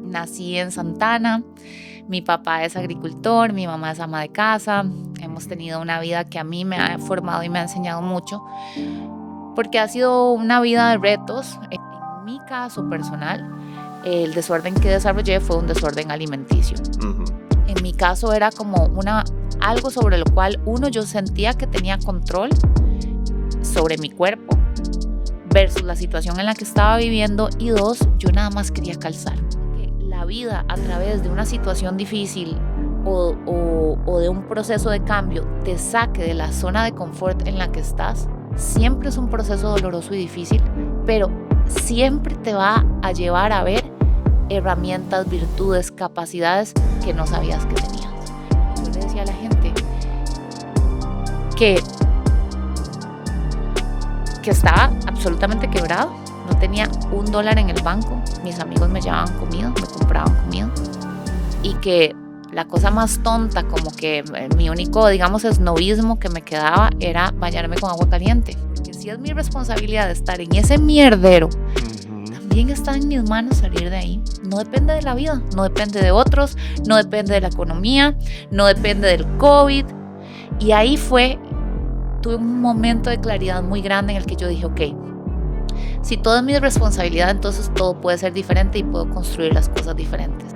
Nací en Santana, mi papá es agricultor, mi mamá es ama de casa. Hemos tenido una vida que a mí me ha formado y me ha enseñado mucho, porque ha sido una vida de retos. En mi caso personal, el desorden que desarrollé fue un desorden alimenticio. Ujú. En mi caso era como algo sobre lo cual, uno, yo sentía que tenía control sobre mi cuerpo versus la situación en la que estaba viviendo, y dos, yo nada más quería calzar. Que la vida a través de una situación difícil o de un proceso de cambio te saque de la zona de confort en la que estás, siempre es un proceso doloroso y difícil, pero siempre te va a llevar a ver herramientas, virtudes, capacidades que no sabías que tenías. Yo le decía a la gente que estaba absolutamente quebrado, no tenía $1 en el banco, mis amigos me llevaban comida, me compraban comida, y que la cosa más tonta, como que mi único, digamos, esnovismo que me quedaba era bañarme con agua caliente, porque si es mi responsabilidad estar en ese mierdero, también está en mis manos salir de ahí. No depende de la vida, no depende de otros, no depende de la economía, no depende del COVID. Y ahí tuve un momento de claridad muy grande en el que yo dije, ok, si todo es mi responsabilidad, entonces todo puede ser diferente y puedo construir las cosas diferentes.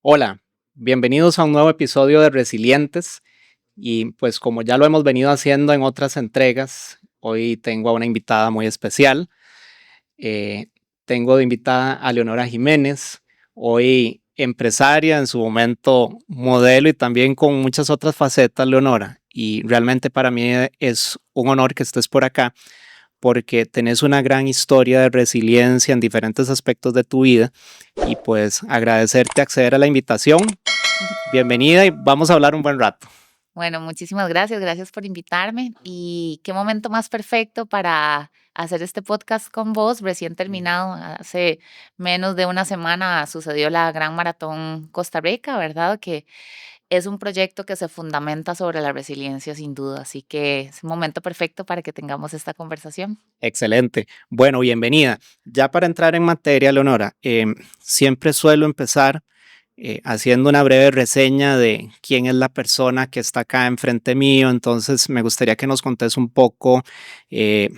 Hola, bienvenidos a un nuevo episodio de Resilientes y pues como ya lo hemos venido haciendo en otras entregas, hoy tengo a una invitada muy especial. Eh, Tengo de invitada a Leonora Jiménez, hoy empresaria, en su momento modelo y también con muchas otras facetas, Leonora. Y realmente para mí es un honor que estés por acá porque tenés una gran historia de resiliencia en diferentes aspectos de tu vida y pues agradecerte acceder a la invitación. Bienvenida y vamos a hablar un buen rato. Bueno, muchísimas gracias por invitarme, y qué momento más perfecto para hacer este podcast con vos. Recién terminado, hace menos de una semana sucedió la Gran Maratón Costa Rica, ¿verdad? Que es un proyecto que se fundamenta sobre la resiliencia, sin duda, así que es un momento perfecto para que tengamos esta conversación. Excelente. Bueno, bienvenida. Ya para entrar en materia, Leonora, siempre suelo empezar haciendo una breve reseña de quién es la persona que está acá enfrente mío. Entonces, me gustaría que nos contes un poco eh,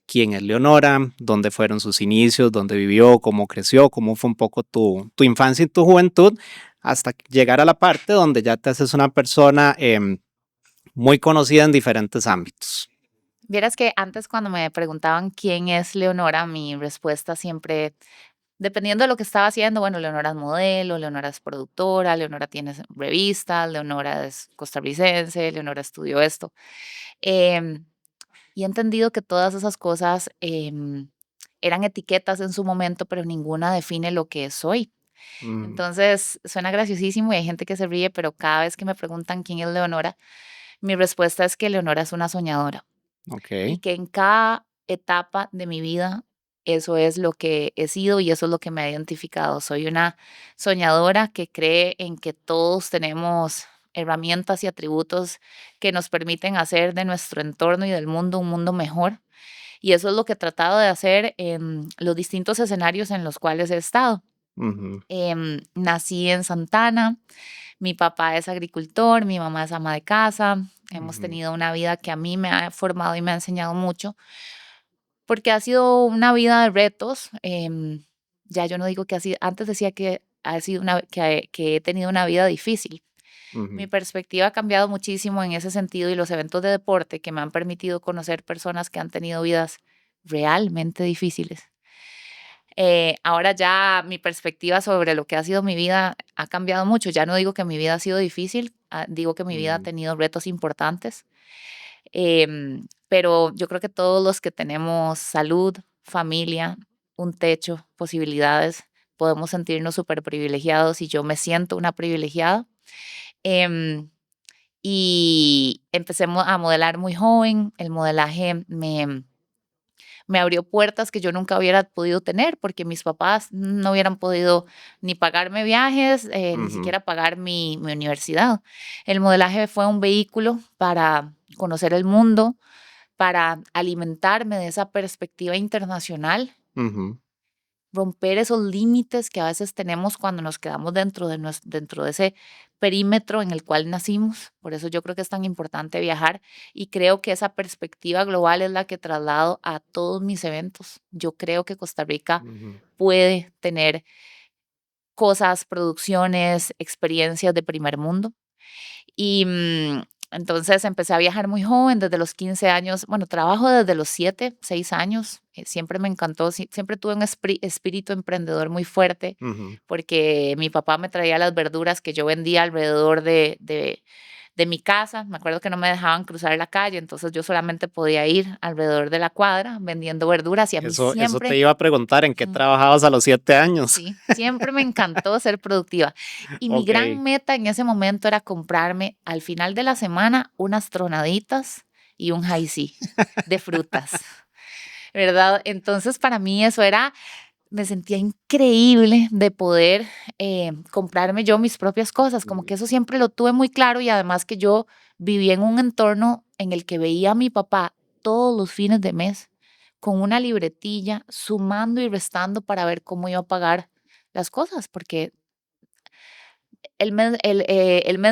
quién es Leonora, dónde fueron sus inicios, dónde vivió, cómo creció, cómo fue un poco tu infancia y tu juventud, hasta llegar a la parte donde ya te haces una persona muy conocida en diferentes ámbitos. Vieras que antes, cuando me preguntaban quién es Leonora, mi respuesta siempre, dependiendo de lo que estaba haciendo, bueno, Leonora es modelo, Leonora es productora, Leonora tiene revistas, Leonora es costarricense, Leonora estudió esto. Em, y he entendido que todas esas cosas eran etiquetas en su momento, pero ninguna define lo que soy. Mm, Entonces, suena graciosísimo y hay gente que se ríe, pero cada vez que me preguntan quién es Leonora, mi respuesta es que Leonora es una soñadora, y ok. que en cada etapa de mi vida eso es lo que he sido y eso es lo que me ha identificado. Soy una soñadora que cree en que todos tenemos herramientas y atributos que nos permiten hacer de nuestro entorno y del mundo un mundo mejor. Y eso es lo que he tratado de hacer en los distintos escenarios en los cuales he estado. Ujú, Nací en Santana, mi papá es agricultor, mi mamá es ama de casa. Hemos ujú. tenido una vida que a mí me ha formado y me ha enseñado mucho, porque ha sido una vida de retos. Ya yo no digo que así, antes decía que ha sido que he tenido una vida difícil. Mi Ujú, perspectiva ha cambiado muchísimo en ese sentido, y los eventos de deporte que me han permitido conocer personas que han tenido vidas realmente difíciles. Ahora ya mi perspectiva sobre lo que ha sido mi vida ha cambiado mucho. Ya no digo que mi vida ha sido difícil, digo que mi vida ha ujú, tenido retos importantes. Pero yo creo que todos los que tenemos salud, familia, un techo, posibilidades, podemos sentirnos súper privilegiados, y yo me siento una privilegiada. Em, y empecé a modelar muy joven. El modelaje me abrió puertas que yo nunca hubiera podido tener, porque mis papás no hubieran podido ni pagarme viajes, ni ujú, siquiera pagar mi universidad. El modelaje fue un vehículo para conocer el mundo, para alimentarme de esa perspectiva internacional, ujú. romper esos límites que a veces tenemos cuando nos quedamos dentro de ese perímetro en el cual nacimos. Por eso yo creo que es tan importante viajar y creo que esa perspectiva global es la que traslado a todos mis eventos. Yo creo que Costa Rica Ujú. puede tener cosas, producciones, experiencias de primer mundo. Y entonces empecé a viajar muy joven, desde los 15 años. Bueno, trabajo desde los 7, 6 años. Siempre me encantó, siempre tuve un espíritu emprendedor muy fuerte, Ujú. porque mi papá me traía las verduras que yo vendía alrededor de mi casa. Me acuerdo que no me dejaban cruzar la calle, entonces yo solamente podía ir alrededor de la cuadra vendiendo verduras y a mí Eso te siempre. iba a preguntar, ¿en qué Ujú. trabajabas a los 7 años? Sí, siempre me encantó ser productiva. Y mi Ok. gran meta en ese momento era comprarme al final de la semana unas tronaditas y un Hi-C de frutas, ¿verdad? Entonces para mí eso era, me sentía increíble de poder comprarme yo mis propias cosas, como que eso siempre lo tuve muy claro y además que yo vivía en un entorno en el que veía a mi papá todos los fines de mes con una libretilla, sumando y restando para ver cómo iba a pagar las cosas, porque el mes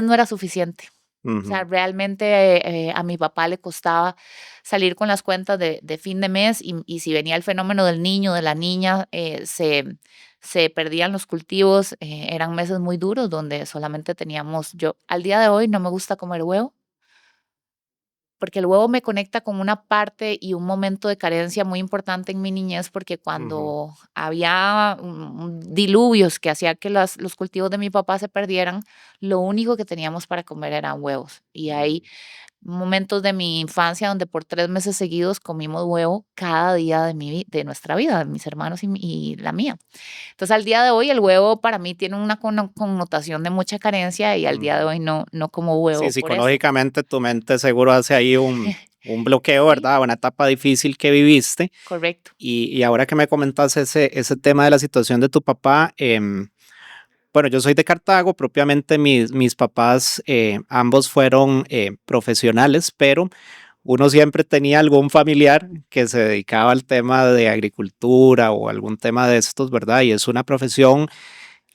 no era suficiente. O sea, Ujú. realmente a mi papá le costaba salir con las cuentas de fin de mes y si venía el fenómeno del niño, de la niña, se perdían los cultivos. Eran meses muy duros donde solamente teníamos, yo al día de hoy no me gusta comer huevo porque el huevo me conecta con una parte y un momento de carencia muy importante en mi niñez, porque Ujú. cuando había diluvios que hacía que los cultivos de mi papá se perdieran, lo único que teníamos para comer eran huevos. Y hay momentos de mi infancia donde por 3 meses seguidos comimos huevo cada día de nuestra vida, de mis hermanos y la mía. Entonces, al día de hoy, el huevo para mí tiene una connotación de mucha carencia y al día de Ujú. hoy no como Sí, huevo por eso. psicológicamente tu mente seguro hace ahí un bloqueo, Sí, ¿verdad? Una etapa difícil que viviste. correcto. Y ahora que me comentas ese tema de la situación de tu papá, bueno, yo soy de Cartago, propiamente mis papás ambos fueron profesionales, pero uno siempre tenía algún familiar que se dedicaba al tema de agricultura o algún tema de estos, ¿verdad? Y es una profesión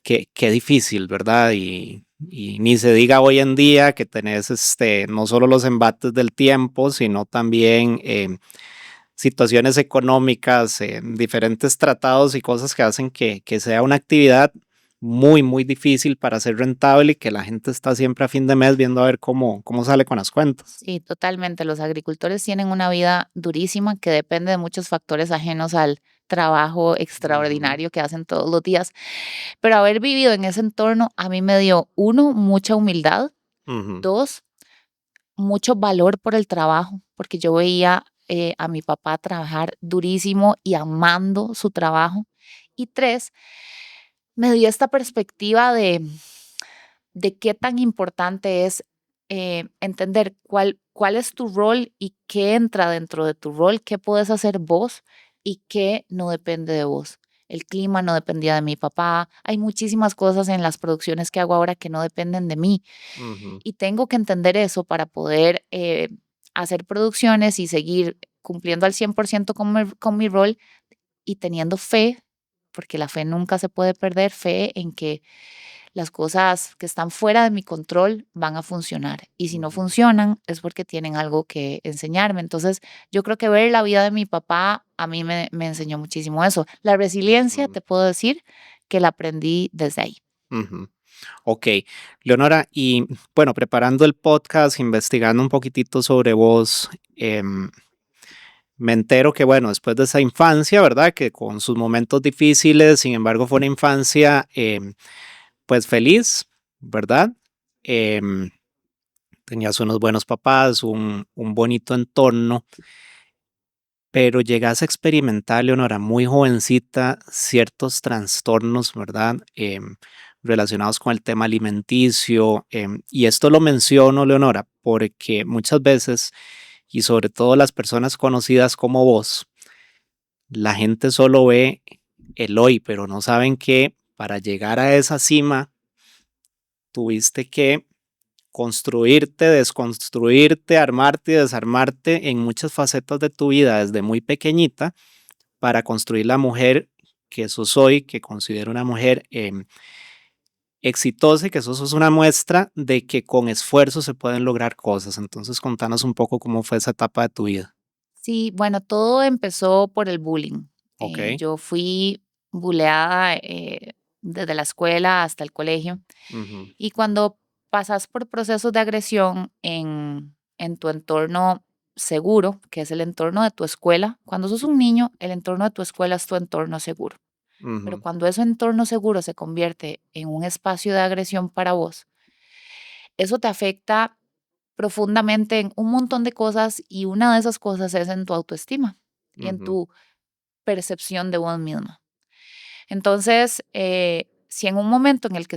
que difícil, ¿verdad? Y ni se diga hoy en día que tenés no solo los embates del tiempo, sino también situaciones económicas, diferentes tratados y cosas que hacen que sea una actividad muy, muy difícil para ser rentable y que la gente está siempre a fin de mes viendo a ver cómo sale con las cuentas. Sí, totalmente. Los agricultores tienen una vida durísima que depende de muchos factores ajenos al trabajo Ujú. extraordinario que hacen todos los días. Pero haber vivido en ese entorno a mí me dio, uno, mucha humildad, Ujú. dos, mucho valor por el trabajo, porque yo veía a mi papá trabajar durísimo y amando su trabajo. Y tres, me dio esta perspectiva de qué tan importante es entender cuál es tu rol y qué entra dentro de tu rol, qué puedes hacer vos y qué no depende de vos. El clima no dependía de mi papá. Hay muchísimas cosas en las producciones que hago ahora que no dependen de mí. Ujú. Y tengo que entender eso para poder hacer producciones y seguir cumpliendo al 100% con mi rol y teniendo fe, porque la fe nunca se puede perder, fe en que las cosas que están fuera de mi control van a funcionar. Y si no Ujú. funcionan es porque tienen algo que enseñarme. Entonces, yo creo que ver la vida de mi papá a mí me enseñó muchísimo eso. La resiliencia, Ujú. te puedo decir que la aprendí desde ahí. Ujú. Ok, Leonora, y bueno, preparando el podcast, investigando un poquitito sobre vos, me entero que, bueno, después de esa infancia, ¿verdad? Que con sus momentos difíciles, sin embargo, fue una infancia, pues feliz, ¿verdad? Em, Tenías unos buenos papás, un bonito entorno, pero llegas a experimentar, Leonora, muy jovencita, ciertos trastornos, ¿verdad? Relacionados con el tema alimenticio. Y esto lo menciono, Leonora, porque muchas veces, y sobre todo las personas conocidas como vos, la gente solo ve el hoy, pero no saben que para llegar a esa cima tuviste que construirte, desconstruirte, armarte y desarmarte en muchas facetas de tu vida desde muy pequeñita para construir la mujer que sos hoy, que considero una mujer exitosa y que sos una muestra de que con esfuerzo se pueden lograr cosas. Entonces, contanos un poco cómo fue esa etapa de tu vida. Sí, bueno, todo empezó por el bullying. Ok. Yo fui buleada desde la escuela hasta el colegio. Ujú, Y cuando pasas por procesos de agresión en tu entorno seguro, que es el entorno de tu escuela, cuando sos un niño, el entorno de tu escuela es tu entorno seguro. Pero ujú, cuando ese entorno seguro se convierte en un espacio de agresión para vos, eso te afecta profundamente en un montón de cosas y una de esas cosas es en tu autoestima y en ujú, tu percepción de vos misma. Entonces, si en un momento en el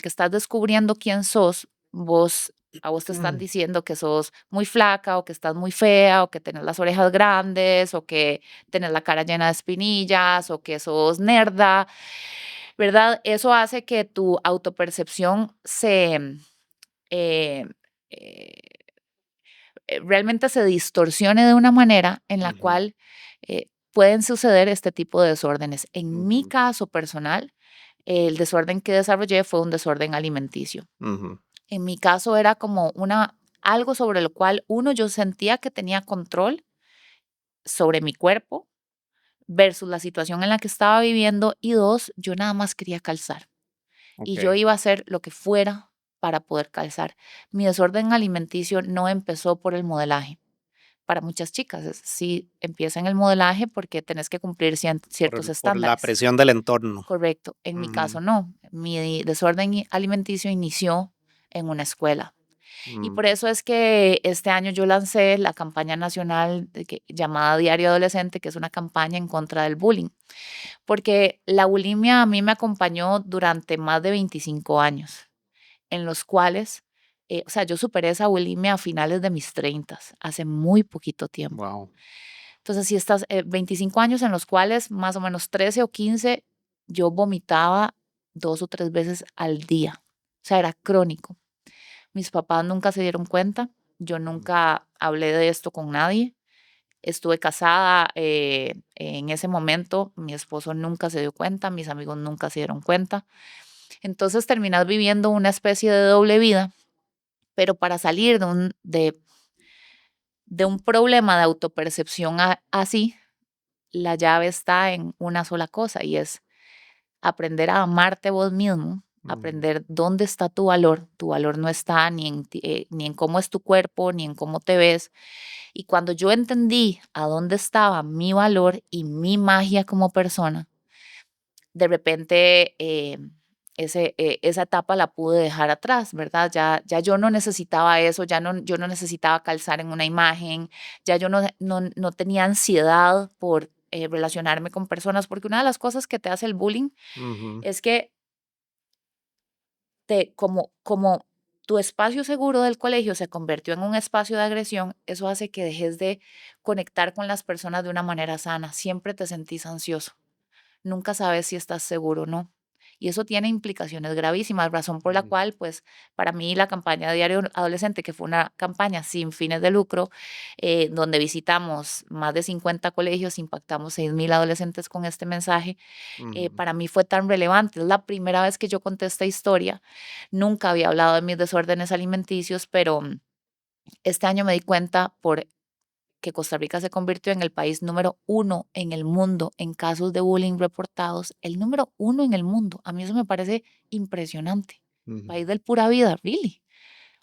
que estás descubriendo quién sos, a vos te están mm, diciendo que sos muy flaca o que estás muy fea o que tenés las orejas grandes o que tenés la cara llena de espinillas o que sos nerda, ¿verdad? Eso hace que tu autopercepción eh, eh, realmente se distorsione de una manera en la ujú, cual pueden suceder este tipo de desórdenes. En mi ujú, caso personal, el desorden que desarrollé fue un desorden alimenticio. ujú, En mi caso era como algo sobre lo cual, uno, yo sentía que tenía control sobre mi cuerpo versus la situación en la que estaba viviendo y dos, yo nada más quería calzar y yo ok, iba a hacer lo que fuera para poder calzar. Mi desorden alimenticio no empezó por el modelaje. Para muchas chicas, sí empieza en el modelaje porque tenés que cumplir ciertos por la estándares. presión del entorno. Correcto. En mi Ujú, caso, no. Mi desorden alimenticio inició en una escuela. Y mm, por eso es que este año yo lancé la campaña nacional llamada Diario Adolescente, que es una campaña en contra del bullying. Porque la bulimia a mí me acompañó durante más de 25 años, en los cuales, o sea, yo superé esa bulimia a finales de mis 30, hace muy poquito tiempo. wow. Entonces, si estás 25 años en los cuales más o menos 13 o 15 yo vomitaba 2 o 3 veces al día. O sea, era crónico. Mis papás nunca se dieron cuenta. Yo nunca hablé de esto con nadie. Estuve casada en ese momento. Mi esposo nunca se dio cuenta. Mis amigos nunca se dieron cuenta. Entonces terminas viviendo una especie de doble vida, pero para salir de un problema de autopercepción así, la llave está en una sola cosa y es aprender a amarte vos mismo, Ujú, aprender dónde está tu valor. Tu valor no está ni en cómo es tu cuerpo, ni en cómo te ves. Y cuando yo entendí a dónde estaba mi valor y mi magia como persona, de repente esa etapa la pude dejar atrás, ¿verdad? Ya yo no necesitaba eso, yo no necesitaba calzar en una imagen, ya yo no tenía ansiedad por relacionarme con personas, porque una de las cosas que te hace el bullying ujú, es que como tu espacio seguro del colegio se convirtió en un espacio de agresión, eso hace que dejes de conectar con las personas de una manera sana. Siempre te sentís ansioso. Nunca sabes si estás seguro o no. Y eso tiene implicaciones gravísimas, razón por la ujú, cual, pues, para mí la campaña Diario Adolescente, que fue una campaña sin fines de lucro, donde visitamos más de 50 colegios, impactamos 6.000 adolescentes con este mensaje, ujú, para mí fue tan relevante. Es la primera vez que yo conté esta historia. Nunca había hablado de mis desórdenes alimenticios, pero este año me di cuenta por que Costa Rica se convirtió en el país número uno en el mundo en casos de bullying reportados, el número uno en el mundo. A mí eso me parece impresionante. ujú, País del pura vida, really,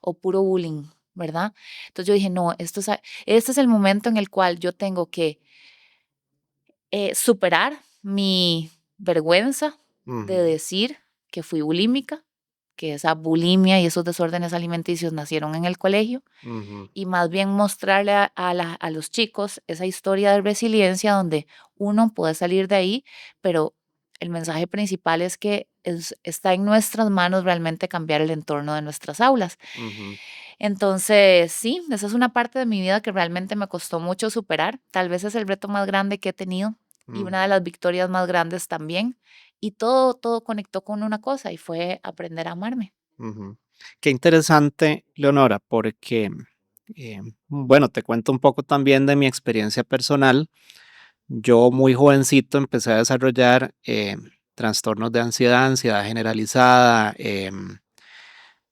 o puro bullying, ¿verdad? Entonces yo dije, no, este es el momento en el cual yo tengo que superar mi vergüenza de ujú, decir que fui bulímica, que esa bulimia y esos desórdenes alimenticios nacieron en el colegio ujú, y más bien mostrarle a los chicos esa historia de resiliencia donde uno puede salir de ahí, pero el mensaje principal es que está en nuestras manos realmente cambiar el entorno de nuestras aulas. ujú, Entonces, sí, esa es una parte de mi vida que realmente me costó mucho superar. Tal vez es el reto más grande que he tenido y una de ujú, las victorias más grandes también. Y todo conectó con una cosa y fue aprender a amarme. ujú. Qué interesante, Leonora, porque, bueno, te cuento un poco también de mi experiencia personal. Yo muy jovencito empecé a desarrollar trastornos de ansiedad, ansiedad generalizada,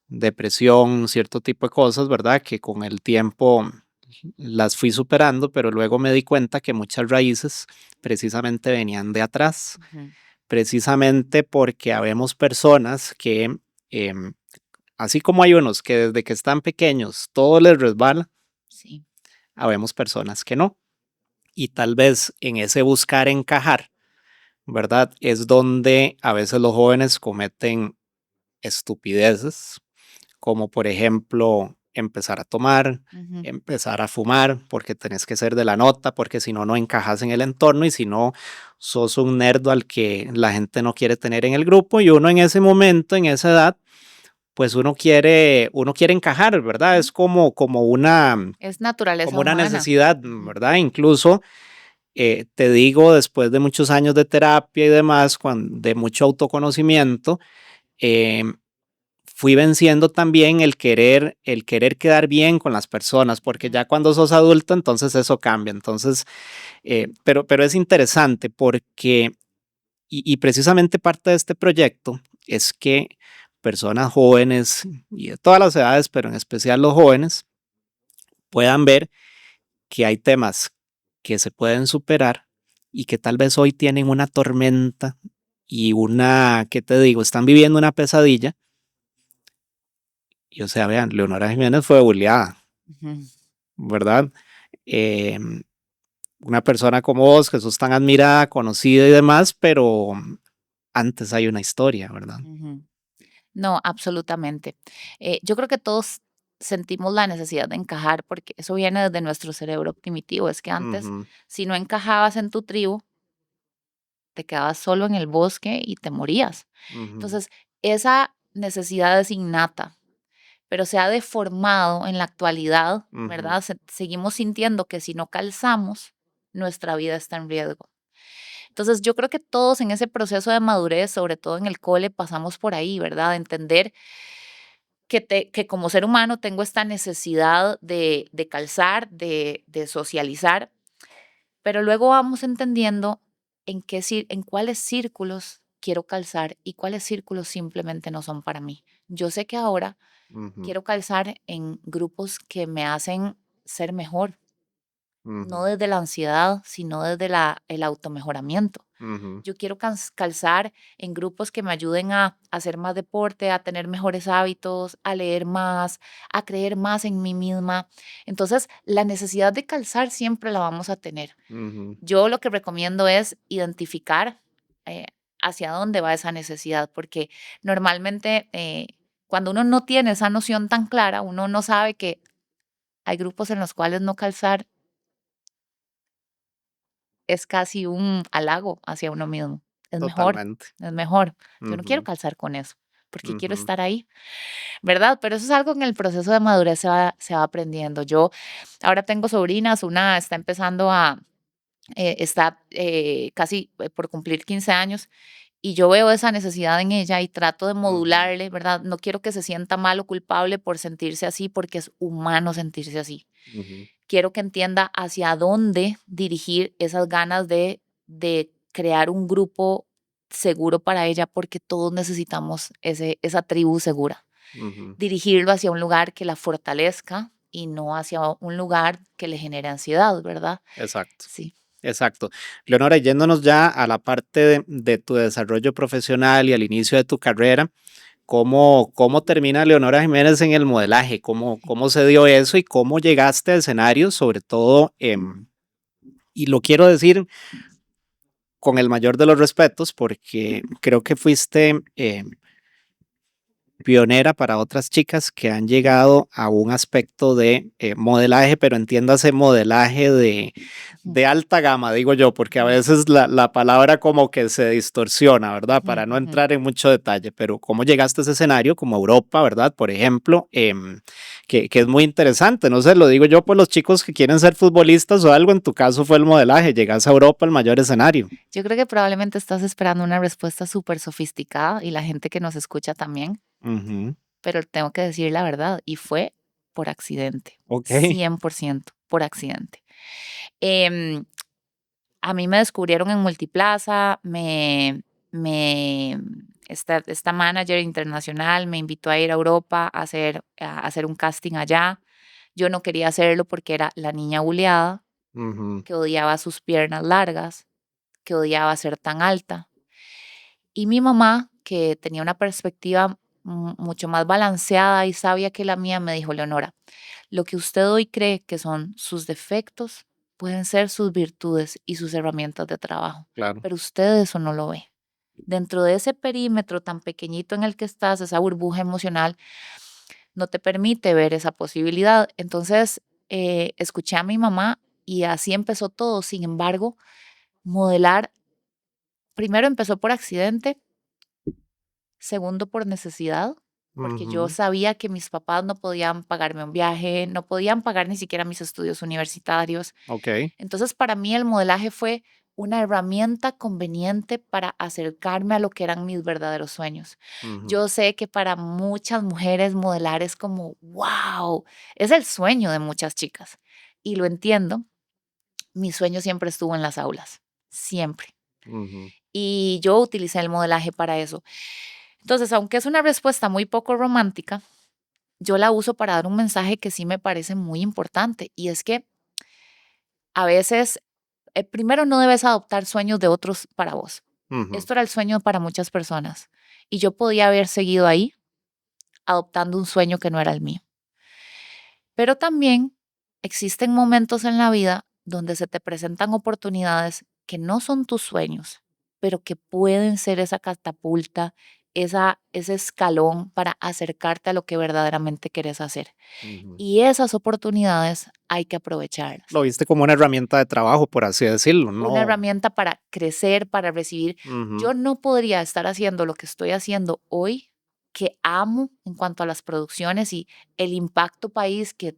depresión, cierto tipo de cosas, ¿verdad? Que con el tiempo las fui superando, pero luego me di cuenta que muchas raíces precisamente venían de atrás, Ujú. precisamente porque habemos personas que, em, así como hay unos que desde que están pequeños todo les resbala, Sí. habemos personas que no. Y tal vez en ese buscar encajar, ¿verdad? Es donde a veces los jóvenes cometen estupideces, como por ejemplo empezar a tomar, Ujú. empezar a fumar, porque tenés que ser de la nota, porque si no, no encajas en el entorno y si no, sos un nerdo al que la gente no quiere tener en el grupo y uno en ese momento, en esa edad, pues uno quiere encajar, ¿verdad? Ujú. Es Es naturaleza como una humana. necesidad, Ujú. ¿verdad? Incluso te digo, después de muchos años de terapia y demás, de mucho autoconocimiento, em, fui venciendo también el querer quedar bien con las personas, porque Ujú. ya cuando sos adulto, entonces eso cambia. Entonces, pero es interesante porque, y precisamente parte de este proyecto es que personas jóvenes y de todas las edades, pero en especial los jóvenes, puedan ver que hay temas que se pueden superar y que tal vez hoy tienen una tormenta y ¿qué te digo? Están viviendo una pesadilla. Y o sea, vean, Leonora Jiménez fue bulleada, Ujú. ¿verdad? Em, una persona como vos, que sos tan admirada, conocida y demás, pero antes hay una historia, ¿verdad? Ujú. No, absolutamente. Yo creo que todos sentimos la necesidad de encajar porque eso viene desde nuestro cerebro primitivo. Es que antes, Ujú, si no encajabas en tu tribu, te quedabas solo en el bosque y te morías. ujú, Entonces, esa necesidad es innata, pero se ha deformado en la actualidad, ujú, ¿verdad? Seguimos sintiendo que si no calzamos, nuestra vida está en riesgo. Entonces, yo creo que todos en ese proceso de madurez, sobre todo en el cole, pasamos por ahí, ¿verdad? De entender que como ser humano tengo esta necesidad de calzar, de socializar, pero luego vamos entendiendo en cuáles círculos quiero calzar y cuáles círculos simplemente no son para mí. Yo sé que ahora ujú, quiero calzar en grupos que me hacen ser mejor, no ujú, desde la ansiedad, sino desde el automejoramiento. ujú, Yo quiero calzar en grupos que me ayuden a hacer más deporte, a tener mejores hábitos, a leer más, a creer más en mí misma. Entonces, la necesidad de calzar siempre la vamos a tener. ujú, Yo lo que recomiendo es identificar eh, hacia dónde va esa necesidad, porque normalmente cuando uno no tiene esa noción tan clara, uno no sabe que hay grupos en los cuales no calzar es casi un halago hacia uno mismo. Es mejor, totalmente. es mejor. Yo no quiero Ujú, calzar con eso, porque quiero ujú, estar ahí, ¿verdad? Pero eso es algo en el proceso de madurez se va aprendiendo. Yo ahora tengo sobrinas, una está empezando está casi por cumplir 15 años y yo veo esa necesidad en ella y trato de ujú, modularle, ¿verdad? No quiero que se sienta mal o culpable por sentirse así, porque es humano sentirse así. ujú, Quiero que entienda hacia dónde dirigir esas ganas de crear un grupo seguro para ella, porque todos necesitamos esa tribu segura. ujú. Dirigirlo hacia un lugar que la fortalezca y no hacia un lugar que le genere ansiedad, ¿verdad? Exacto. Sí. Exacto. Leonora, yéndonos ya a la parte de tu desarrollo profesional y al inicio de tu carrera, ¿cómo termina Leonora Jiménez en el modelaje? ¿Cómo se dio eso y cómo llegaste a escenarios, sobre todo, y lo quiero decir con el mayor de los respetos, porque creo que fuiste pionera para otras chicas que han llegado a un aspecto de modelaje, pero entiéndase modelaje Ujú. de alta gama, digo yo, porque a Ujú. veces la palabra como que se distorsiona, ¿verdad? Ujú. Para no Ujú. entrar en mucho detalle, pero cómo llegaste a ese escenario como Europa, ¿verdad? Por ejemplo, que es muy interesante, no sé, lo digo yo por los chicos que quieren ser futbolistas o algo, en tu caso fue el modelaje, llegas a Europa, el mayor escenario. Yo creo que probablemente estás esperando una respuesta súper sofisticada y la gente que nos escucha también, Ujú, pero tengo que decir la verdad y fue por accidente, ok. 100% por accidente. Em, a mí me descubrieron en Multiplaza, esta manager internacional me invitó a ir a Europa a hacer un casting allá. Yo no quería hacerlo porque era la niña buleada, Ujú, que odiaba sus piernas largas, que odiaba ser tan alta. Y mi mamá, que tenía una perspectiva mucho más balanceada y sabia que la mía, me dijo: Leonora, lo que usted hoy cree que son sus defectos pueden ser sus virtudes y sus herramientas de trabajo, claro. pero usted eso no lo ve. Dentro de ese perímetro tan pequeñito en el que estás, esa burbuja emocional, no te permite ver esa posibilidad. Entonces, escuché a mi mamá y así empezó todo. Sin embargo, modelar primero empezó por accidente, segundo por necesidad, porque yo Ujú, sabía que mis papás no podían pagarme un viaje, no podían pagar ni siquiera mis estudios universitarios. ok. Entonces, para mí el modelaje fue una herramienta conveniente para acercarme a lo que eran mis verdaderos sueños. Ujú, Yo sé que para muchas mujeres modelar es como, wow, es el sueño de muchas chicas. Y lo entiendo, mi sueño siempre estuvo en las aulas, siempre. ujú, Y yo utilicé el modelaje para eso. Entonces, aunque es una respuesta muy poco romántica, yo la uso para dar un mensaje que sí me parece muy importante. Y es que a veces, primero, no debes adoptar sueños de otros para vos. ujú, Esto era el sueño para muchas personas. Y yo podía haber seguido ahí adoptando un sueño que no era el mío. Pero también existen momentos en la vida donde se te presentan oportunidades que no son tus sueños, pero que pueden ser esa catapulta, ese escalón para acercarte a lo que verdaderamente quieres hacer. ujú. Y esas oportunidades hay que aprovecharlas. Lo viste como una herramienta de trabajo, por así decirlo, Una ¿no? herramienta para crecer, para recibir. Ujú, Yo no podría estar haciendo lo que estoy haciendo hoy, que amo en cuanto a las producciones y el impacto país que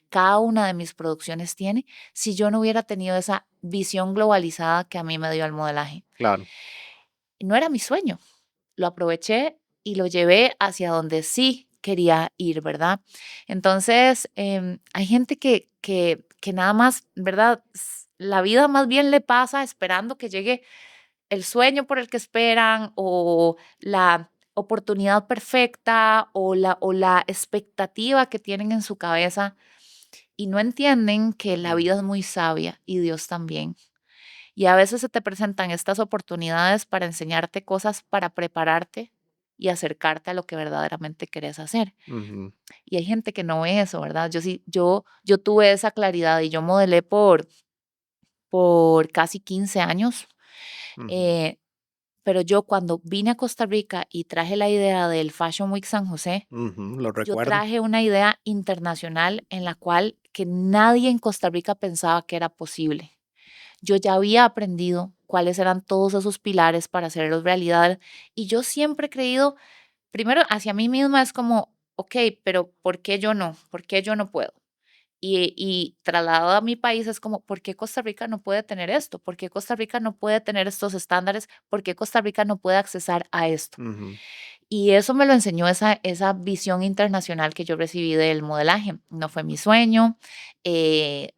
cada una de mis producciones tiene, si yo no hubiera tenido esa visión globalizada que a mí me dio el modelaje. claro. No era mi sueño, lo aproveché y lo llevé hacia donde sí quería ir, ¿verdad? Entonces, hay gente que nada más, ¿verdad? La vida más bien le pasa esperando que llegue el sueño por el que esperan o la oportunidad perfecta o la expectativa que tienen en su cabeza y no entienden que la vida es muy sabia y Dios también. Y a veces se te presentan estas oportunidades para enseñarte cosas, para prepararte y acercarte a lo que verdaderamente querés hacer. Ujú, Y hay gente que no ve eso, ¿verdad? Yo sí, yo tuve esa claridad y yo modelé por casi 15 años. ujú, eh, pero yo cuando vine a Costa Rica y traje la idea del Fashion Week San José, ujú, lo yo recuerdo. traje una idea internacional en la cual que nadie en Costa Rica pensaba que era posible. Yo ya había aprendido cuáles eran todos esos pilares para hacerlos realidad y yo siempre he creído, primero hacia mí misma es como, ok, pero ¿por qué yo no? ¿Por qué yo no puedo? Y trasladado a mi país es como, ¿por qué Costa Rica no puede tener esto? ¿Por qué Costa Rica no puede tener estos estándares? ¿Por qué Costa Rica no puede accesar a esto? Ujú, Y eso me lo enseñó esa visión internacional que yo recibí del modelaje. No fue mi sueño,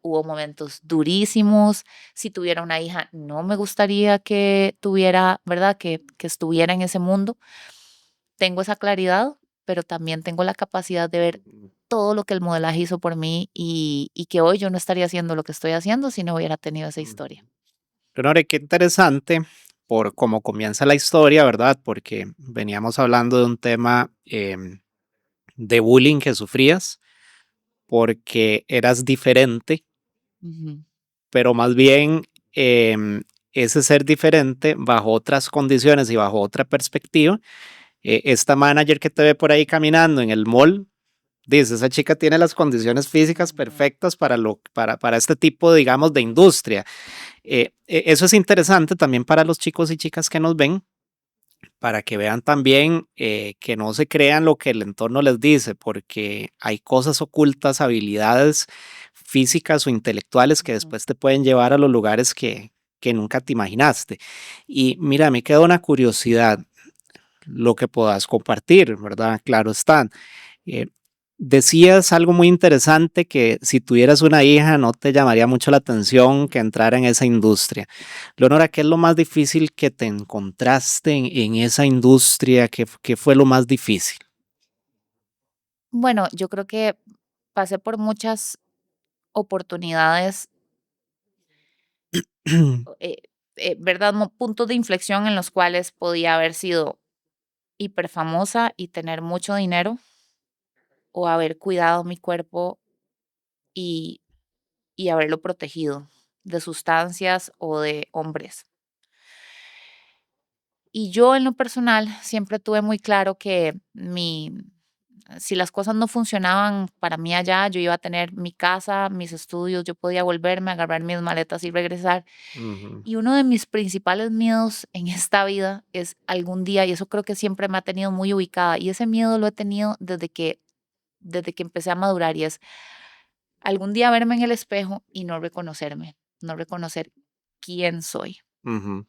hubo momentos durísimos. Si tuviera una hija, no me gustaría que tuviera, ¿verdad? Que estuviera en ese mundo. Tengo esa claridad, pero también tengo la capacidad de ver ujú, todo lo que el modelaje hizo por mí y que hoy yo no estaría haciendo lo que estoy haciendo si no hubiera tenido esa ujú. historia. Leonora, qué interesante por cómo comienza la historia, ¿verdad? Porque veníamos hablando de un tema de bullying que sufrías porque eras diferente, Ujú, pero más bien ese ser diferente bajo otras condiciones y bajo otra perspectiva. Esta manager que te ve por ahí caminando en el mall, dice, esa chica tiene las condiciones físicas ujú, perfectas para este tipo, digamos, de industria. Eso es interesante también para los chicos y chicas que nos ven, para que vean también que no se crean lo que el entorno les dice, porque hay cosas ocultas, habilidades físicas o intelectuales que ujú. después te pueden llevar a los lugares que nunca te imaginaste. Y mira, me queda una curiosidad, lo que puedas compartir, ¿verdad? Claro está. Eh, Decías algo muy interesante que si tuvieras una hija no te llamaría mucho la atención que entrara en esa industria. Leonora, ¿qué es lo más difícil que te encontraste en esa industria? ¿Qué fue lo más difícil? Bueno, yo creo que pasé por muchas oportunidades, eh, ¿verdad? Puntos de inflexión en los cuales podía haber sido hiper famosa y tener mucho dinero, o haber cuidado mi cuerpo y, y haberlo protegido de sustancias o de hombres. Y yo en lo personal siempre tuve muy claro que si las cosas no funcionaban para mí allá, yo iba a tener mi casa, mis estudios, yo podía volverme, agarrar mis maletas y regresar. Ujú, Y uno de mis principales miedos en esta vida es algún día, y eso creo que siempre me ha tenido muy ubicada, y ese miedo lo he tenido desde que empecé a madurar, y es algún día verme en el espejo y no reconocerme, no reconocer quién soy. ujú,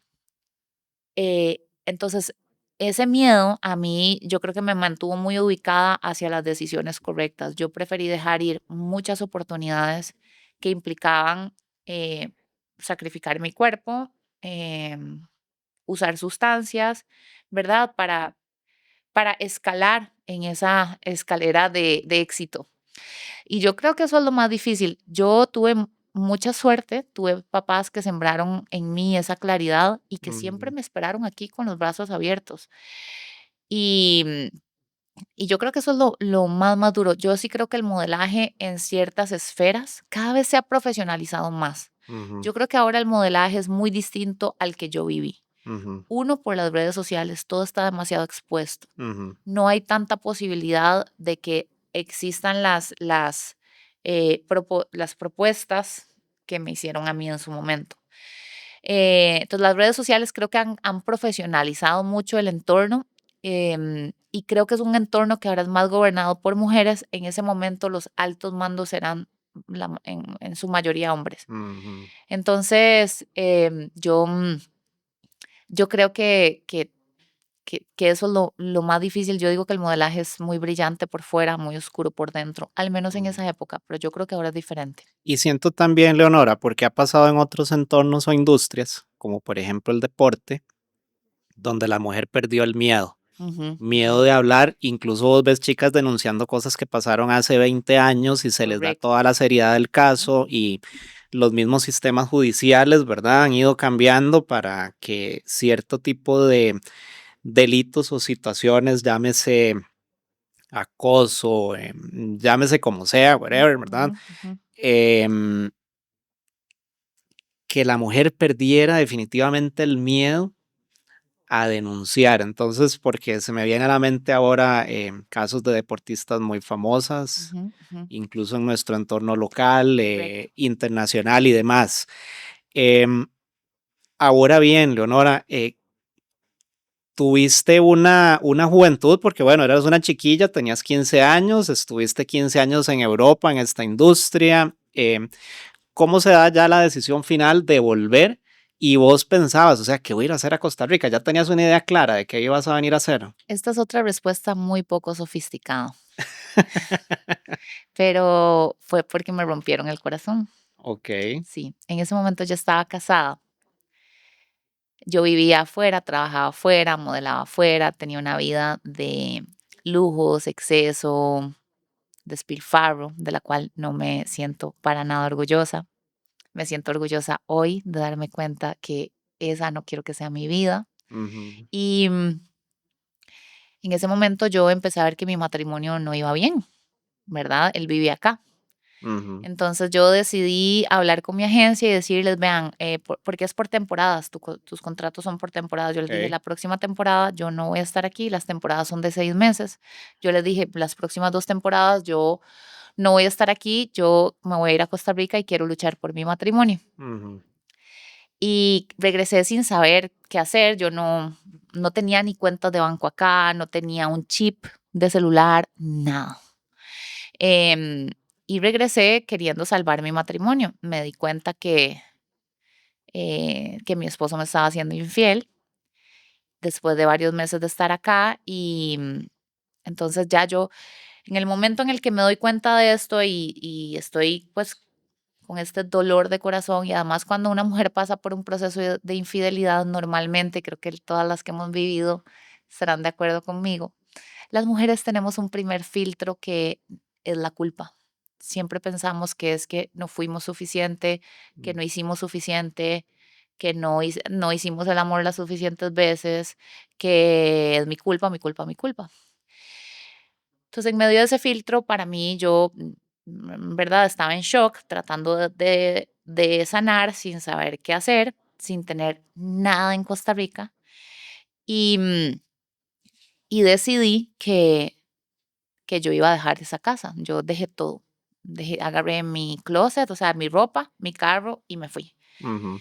Entonces, ese miedo a mí yo creo que me mantuvo muy ubicada hacia las decisiones correctas. Yo preferí dejar ir muchas oportunidades que implicaban eh, sacrificar mi cuerpo, em, usar sustancias, ¿verdad? Para escalar en esa escalera de éxito. Y yo creo que eso es lo más difícil. Yo tuve mucha suerte, tuve papás que sembraron en mí esa claridad y que siempre ujú, me esperaron aquí con los brazos abiertos. Y, y yo creo que eso es lo más duro. Yo sí creo que el modelaje en ciertas esferas cada vez se ha profesionalizado más. ujú, Yo creo que ahora el modelaje es muy distinto al que yo viví. ujú, Uno, por las redes sociales, todo está demasiado expuesto. ujú, No hay tanta posibilidad de que existan las propuestas que me hicieron a mí en su momento. Entonces, las redes sociales creo que han profesionalizado mucho el entorno, y creo que es un entorno que ahora es más gobernado por mujeres. En ese momento, los altos mandos eran en su mayoría hombres. ujú. Entonces, yo creo que eso es lo más difícil. Yo digo que el modelaje es muy brillante por fuera, muy oscuro por dentro, al menos en Mm. esa época, pero yo creo que ahora es diferente. Y siento también, Leonora, porque ha pasado en otros entornos o industrias, como por ejemplo el deporte, donde la mujer perdió el miedo. Ujú, Miedo de hablar, incluso vos ves chicas denunciando cosas que pasaron hace 20 años y se les da correcto. toda la seriedad del Ujú, caso y los mismos sistemas judiciales, ¿verdad? Han ido cambiando para que cierto tipo de delitos o situaciones, llámese acoso, llámese como sea, ujú, whatever, ¿verdad? ujú, ujú. Em, que la mujer perdiera definitivamente el miedo a denunciar. Entonces, porque se me viene a la mente ahora casos de deportistas muy famosas, Ujú, ujú, incluso en nuestro entorno local, correcto. internacional y demás. Em, Ahora bien, Leonora, tuviste una juventud, porque bueno, eras una chiquilla, tenías 15 años, estuviste 15 años en Europa, en esta industria. ¿Cómo se da ya la decisión final de volver? Y vos pensabas, o sea, ¿qué voy a ir a hacer a Costa Rica? ¿Ya tenías una idea clara de qué ibas a venir a hacer? Esta es otra respuesta muy poco sofisticada, pero fue porque me rompieron el corazón. Ok. Sí, en ese momento yo estaba casada. Yo vivía afuera, trabajaba afuera, modelaba afuera, tenía una vida de lujos, exceso, despilfarro, de la cual no me siento para nada orgullosa. Me siento orgullosa hoy de darme cuenta que esa no quiero que sea mi vida. Ujú, Y en ese momento yo empecé a ver que mi matrimonio no iba bien, ¿verdad? Él vivía acá. ujú, Entonces yo decidí hablar con mi agencia y decirles, vean, porque es por temporadas, tus contratos son por temporadas. Yo les dije, ok, la próxima temporada yo no voy a estar aquí, las temporadas son de 6 meses. Yo les dije, las próximas 2 temporadas yo no voy a estar aquí, yo me voy a ir a Costa Rica y quiero luchar por mi matrimonio. ujú, Y regresé sin saber qué hacer. Yo no tenía ni cuentas de banco acá, no tenía un chip de celular, nada. Em, y regresé queriendo salvar mi matrimonio. Me di cuenta que mi esposo me estaba haciendo infiel después de varios meses de estar acá y entonces ya yo En el momento en el que me doy cuenta de esto y estoy pues con este dolor de corazón, y además cuando una mujer pasa por un proceso de infidelidad normalmente, creo que todas las que hemos vivido estarán de acuerdo conmigo, las mujeres tenemos un primer filtro que es la culpa. Siempre pensamos que es que no fuimos suficiente, que Mm. no hicimos suficiente, que no hicimos el amor las suficientes veces, que es mi culpa, mi culpa, mi culpa. Entonces, en medio de ese filtro, para mí, yo, en verdad, estaba en shock, tratando de sanar sin saber qué hacer, sin tener nada en Costa Rica. Y, y decidí que yo iba a dejar esa casa. Yo dejé todo. Agarré mi closet, o sea, mi ropa, mi carro y me fui. Ujú.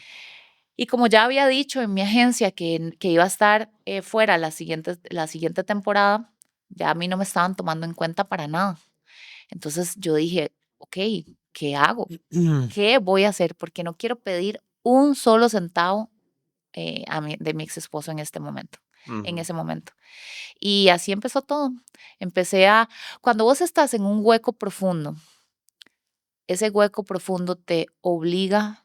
Y como ya había dicho en mi agencia que iba a estar fuera la siguiente temporada, ya a mí no me estaban tomando en cuenta para nada. Entonces yo dije, ok, ¿qué hago? ¿Qué voy a hacer? Porque no quiero pedir un solo centavo de mi ex esposo en Ujú. ese momento. Y así empezó todo. Empecé a, cuando vos estás en un hueco profundo, ese hueco profundo te obliga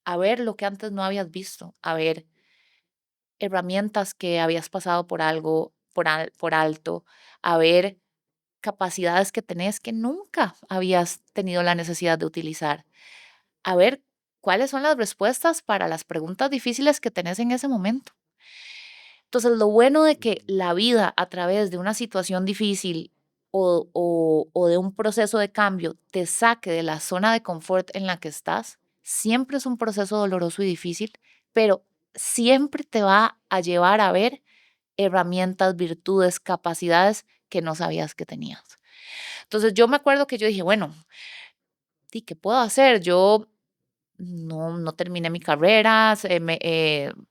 a ver lo que antes no habías visto, a ver herramientas que habías pasado por algo, por alto, a ver capacidades que tenés que nunca habías tenido la necesidad de utilizar, a ver cuáles son las respuestas para las preguntas difíciles que tenés en ese momento. Entonces, lo bueno de que la vida a través de una situación difícil o de un proceso de cambio te saque de la zona de confort en la que estás, siempre es un proceso doloroso y difícil, pero siempre te va a llevar a ver herramientas, virtudes, capacidades que no sabías que tenías. Entonces, yo me acuerdo que yo dije, bueno, ¿y qué puedo hacer? Yo no terminé mi carrera,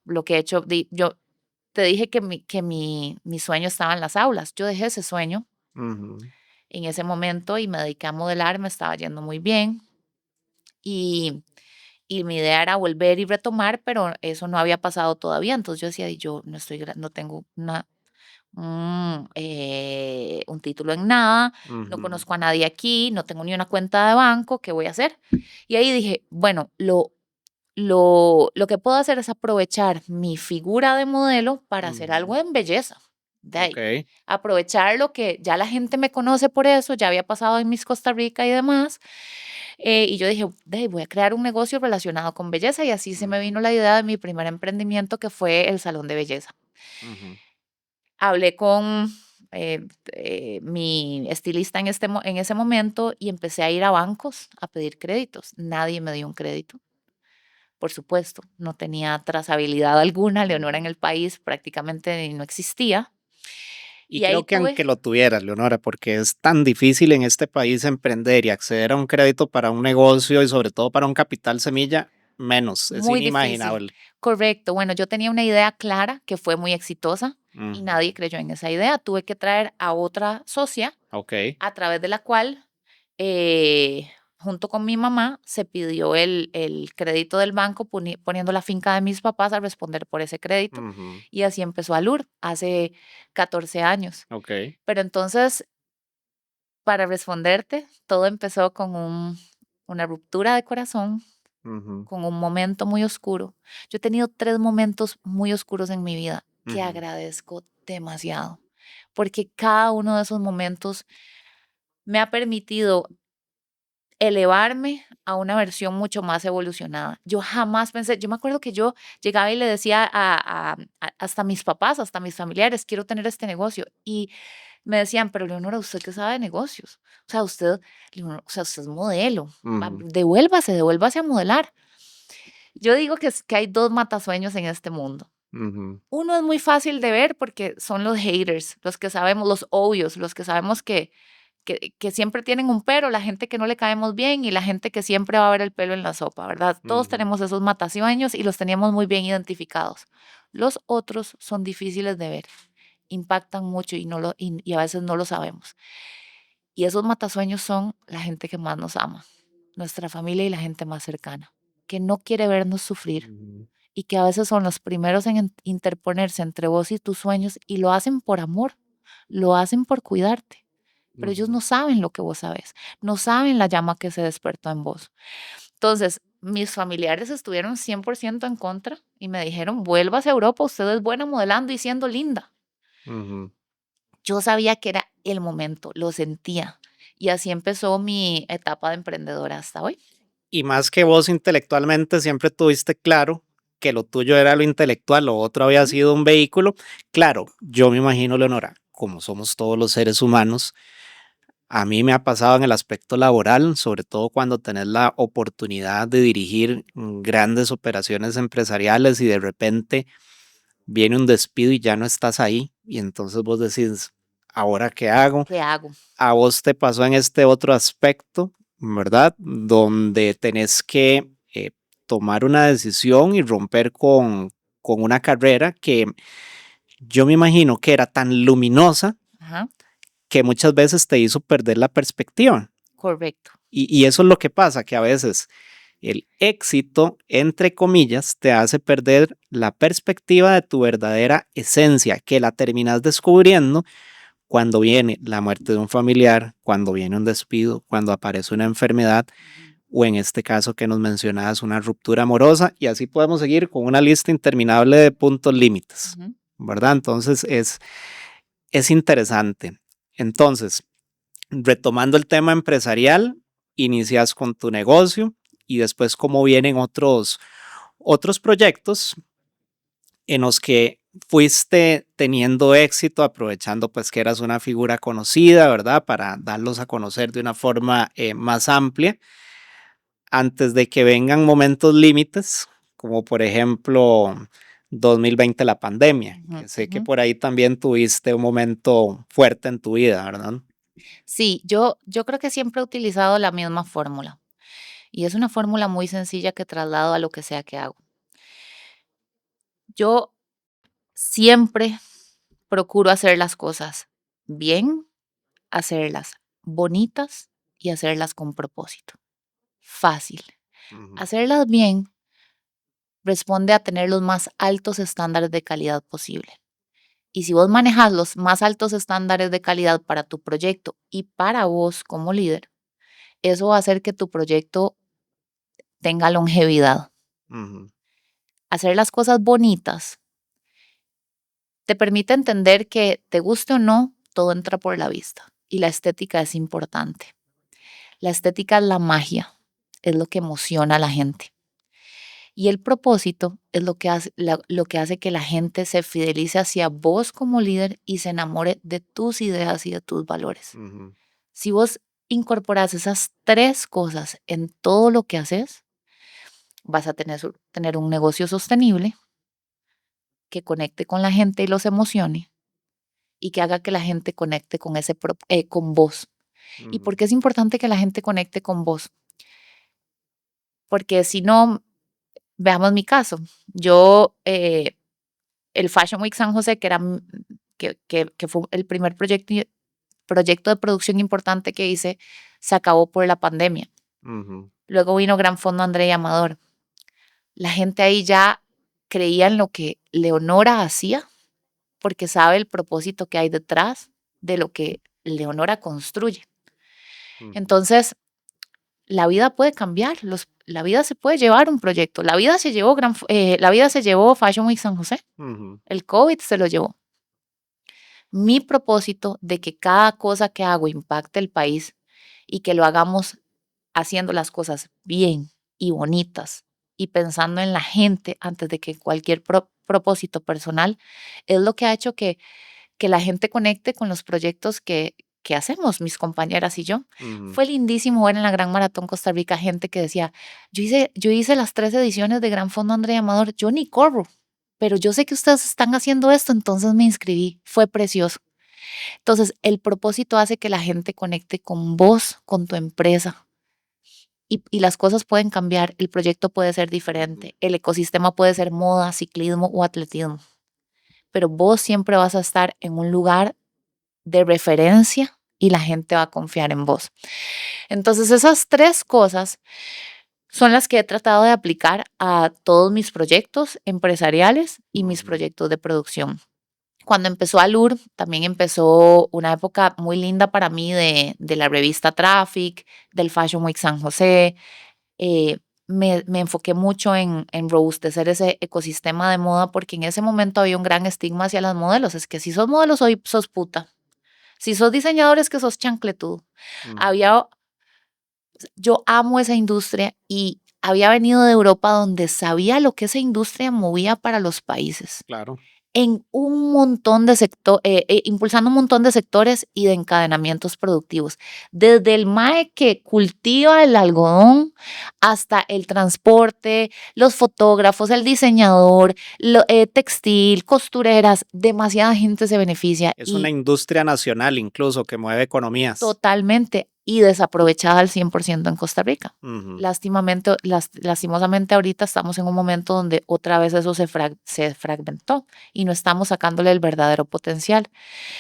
lo que he hecho, yo te dije que mi sueño estaba en las aulas. Yo dejé ese sueño Ujú. en ese momento y me dediqué a modelar, me estaba yendo muy bien. Y, y mi idea era volver y retomar, pero eso no había pasado todavía. Entonces yo decía, yo no no tengo un título en nada, no Ujú. conozco a nadie aquí, no tengo ni una cuenta de banco, ¿qué voy a hacer? Y ahí dije, bueno, lo que puedo hacer es aprovechar mi figura de modelo para hacer Ujú. algo en belleza. De ahí, Ok. aprovechar lo que ya la gente me conoce por eso, ya había pasado en Miss Costa Rica y demás. Y yo dije, de ahí, voy a crear un negocio relacionado con belleza y así se me Ujú. vino la idea de mi primer emprendimiento que fue el salón de belleza. Ujú. Hablé con mi estilista en ese momento y empecé a ir a bancos a pedir créditos. Nadie me dio un crédito. Por supuesto, no tenía trazabilidad alguna, Leonora en Ujú. el país prácticamente no existía. Y Y ahí creo que tuve, aunque lo tuvieras, Leonora, porque es tan difícil en este país emprender y acceder a un crédito para un negocio y sobre todo para un capital semilla, menos, es muy difícil. inimaginable. Correcto. Bueno, yo tenía una idea clara que fue muy exitosa y Ujú. nadie creyó en esa idea. Tuve que traer a otra socia Ok. a través de la cual, eh, junto con mi mamá, se pidió el crédito del banco poniendo la finca de mis papás a responder por ese crédito. Ujú. Y así empezó Alur hace 14 años. Ok. Pero entonces, para responderte, todo empezó con una ruptura de corazón, Ujú. con un momento muy oscuro. Yo he tenido 3 momentos muy oscuros en mi vida que Ujú. agradezco demasiado, porque cada uno de esos momentos me ha permitido elevarme a una versión mucho más evolucionada. Yo jamás pensé, yo me acuerdo que yo llegaba y le decía hasta a mis papás, hasta a mis familiares, quiero tener este negocio. Y me decían, pero Leonora, ¿usted qué sabe de negocios? O sea, o sea, usted es modelo, Ujú. devuélvase a modelar. Yo digo que hay dos matasueños en este mundo. Ujú. Uno es muy fácil de ver porque son los haters, los que sabemos, los obvios, los que sabemos que siempre tienen un pero, la gente que no le caemos bien y la gente que siempre va a ver el pelo en la sopa, ¿verdad? Todos Ujú. tenemos esos matasueños y los teníamos muy bien identificados. Los otros son difíciles de ver, impactan mucho y a veces no lo sabemos. Y esos matasueños son la gente que más nos ama, nuestra familia y la gente más cercana, que no quiere vernos sufrir Ujú. y que a veces son los primeros en interponerse entre vos y tus sueños y lo hacen por amor, lo hacen por cuidarte. pero ellos Ujú. no saben lo que vos sabes, no saben la llama que se despertó en vos. Entonces, mis familiares estuvieron 100% en contra y me dijeron, vuelvas a Europa, usted es buena modelando y siendo linda. Ujú. Yo sabía que era el momento, lo sentía. Y así empezó mi etapa de emprendedora hasta hoy. Y más que vos intelectualmente siempre tuviste claro que lo tuyo era lo intelectual, lo otro había Ujú, sido un vehículo. Claro, yo me imagino, Leonora, como somos todos los seres humanos, a mí me ha pasado en el aspecto laboral, sobre todo cuando tenés la oportunidad de dirigir grandes operaciones empresariales y de repente viene un despido y ya no estás ahí. Y entonces vos decís, ¿ahora qué hago? ¿qué hago? A vos te pasó en este otro aspecto, ¿verdad? Donde tenés que tomar una decisión y romper con una carrera que yo me imagino que era tan luminosa Ajá, que muchas veces te hizo perder la perspectiva. correcto. Y eso es lo que pasa, que a veces el éxito, entre comillas, te hace perder la perspectiva de tu verdadera esencia, que la terminas descubriendo cuando viene la muerte de un familiar, cuando viene un despido, cuando aparece una enfermedad Ujú, o en este caso que nos mencionabas, una ruptura amorosa y así podemos seguir con una lista interminable de puntos límites, ujú, ¿verdad? Entonces es interesante. Entonces, retomando el tema empresarial, inicias con tu negocio y después cómo vienen otros proyectos en los que fuiste teniendo éxito, aprovechando pues que eras una figura conocida, ¿verdad? Para darlos a conocer de una forma más amplia, antes de que vengan momentos límites, como por ejemplo 2020 la pandemia, ujú, que sé que ujú. por ahí también tuviste un momento fuerte en tu vida, ¿verdad? Sí, yo creo que siempre he utilizado la misma fórmula y es una fórmula muy sencilla que traslado a lo que sea que hago. Yo siempre procuro hacer las cosas bien, hacerlas bonitas y hacerlas con propósito. Fácil. Ujú, Hacerlas bien responde a tener los más altos estándares de calidad posible. Y si vos manejas los más altos estándares de calidad para tu proyecto y para vos como líder, eso va a hacer que tu proyecto tenga longevidad. ujú, Hacer las cosas bonitas te permite entender que te guste o no, todo entra por la vista y la estética es importante. La estética es la magia, es lo que emociona a la gente. Y el propósito es lo que hace que la gente se fidelice hacia vos como líder y se enamore de tus ideas y de tus valores. ujú, Si vos incorporas esas tres cosas en todo lo que haces, vas a tener un negocio sostenible que conecte con la gente y los emocione y que haga que la gente conecte con con vos. ¿Y por ujú, qué es importante que la gente conecte con vos? Porque si no, veamos mi caso. Yo, el Fashion Week San José, que era que fue el primer proyecto de producción importante que hice, se acabó por la pandemia. ujú, Luego vino Gran Fondo André y Amador. La gente ahí ya creía en lo que Leonora hacía porque sabe el propósito que hay detrás de lo que Leonora construye. ujú, Entonces, la vida puede cambiar, la vida se puede llevar un proyecto. La vida se llevó Fashion Week San José, ujú, el COVID se lo llevó. Mi propósito de que cada cosa que hago impacte el país y que lo hagamos haciendo las cosas bien y bonitas y pensando en la gente antes de que cualquier propósito personal, es lo que ha hecho que la gente conecte con los proyectos que hacemos, mis compañeras y yo. ujú. Fue lindísimo ver en la Gran Maratón Costa Rica gente que decía, yo hice las 3 ediciones de Gran Fondo André Amador, yo ni corro, pero yo sé que ustedes están haciendo esto, entonces me inscribí, fue precioso. Entonces, el propósito hace que la gente conecte con vos, con tu empresa. Y las cosas pueden cambiar, el proyecto puede ser Ujú, diferente, el ecosistema puede ser moda, ciclismo o atletismo, pero vos siempre vas a estar en un lugar de referencia y la gente va a confiar en vos. Entonces, esas tres cosas son las que he tratado de aplicar a todos mis proyectos empresariales y mis ujú. proyectos de producción. Cuando empezó Allure, también empezó una época muy linda para mí de la revista Traffic, del Fashion Week San José. Me enfoqué mucho en robustecer ese ecosistema de moda porque en ese momento había un gran estigma hacia las modelos. Es que si sos modelo, sos puta. Si sos diseñador, es que sos chancletudo. Mm, Había, yo amo esa industria y había venido de Europa donde sabía lo que esa industria movía para los países claro. en un montón de sectores, impulsando un montón de sectores y de encadenamientos productivos. Desde el MAE que cultiva el algodón hasta el transporte, los fotógrafos, el diseñador, textil, costureras, demasiada gente se beneficia Es una y industria nacional incluso que mueve economías. totalmente y desaprovechada al 100% en Costa Rica. Ujú. Lastimosamente ahorita estamos en un momento donde otra vez eso se fragmentó y no estamos sacándole el verdadero potencial.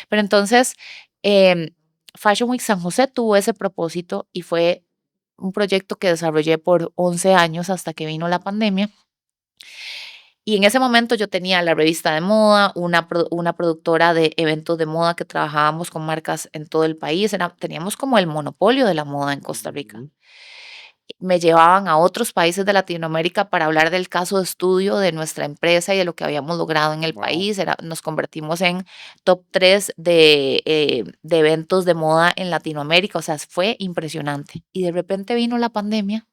Pero entonces, em, Fashion Week San José tuvo ese propósito y fue un proyecto que desarrollé por 11 años hasta que vino la pandemia. Y en ese momento yo tenía la revista de moda, una productora de eventos de moda que trabajábamos con marcas en todo el país. Teníamos como el monopolio de la moda en Costa Rica. Ujú. Me llevaban a otros países de Latinoamérica para hablar del caso de estudio de nuestra empresa y de lo que habíamos logrado en el Wow. país. Nos convertimos en top 3 de eventos de moda en Latinoamérica. O sea, fue impresionante. Y de repente vino la pandemia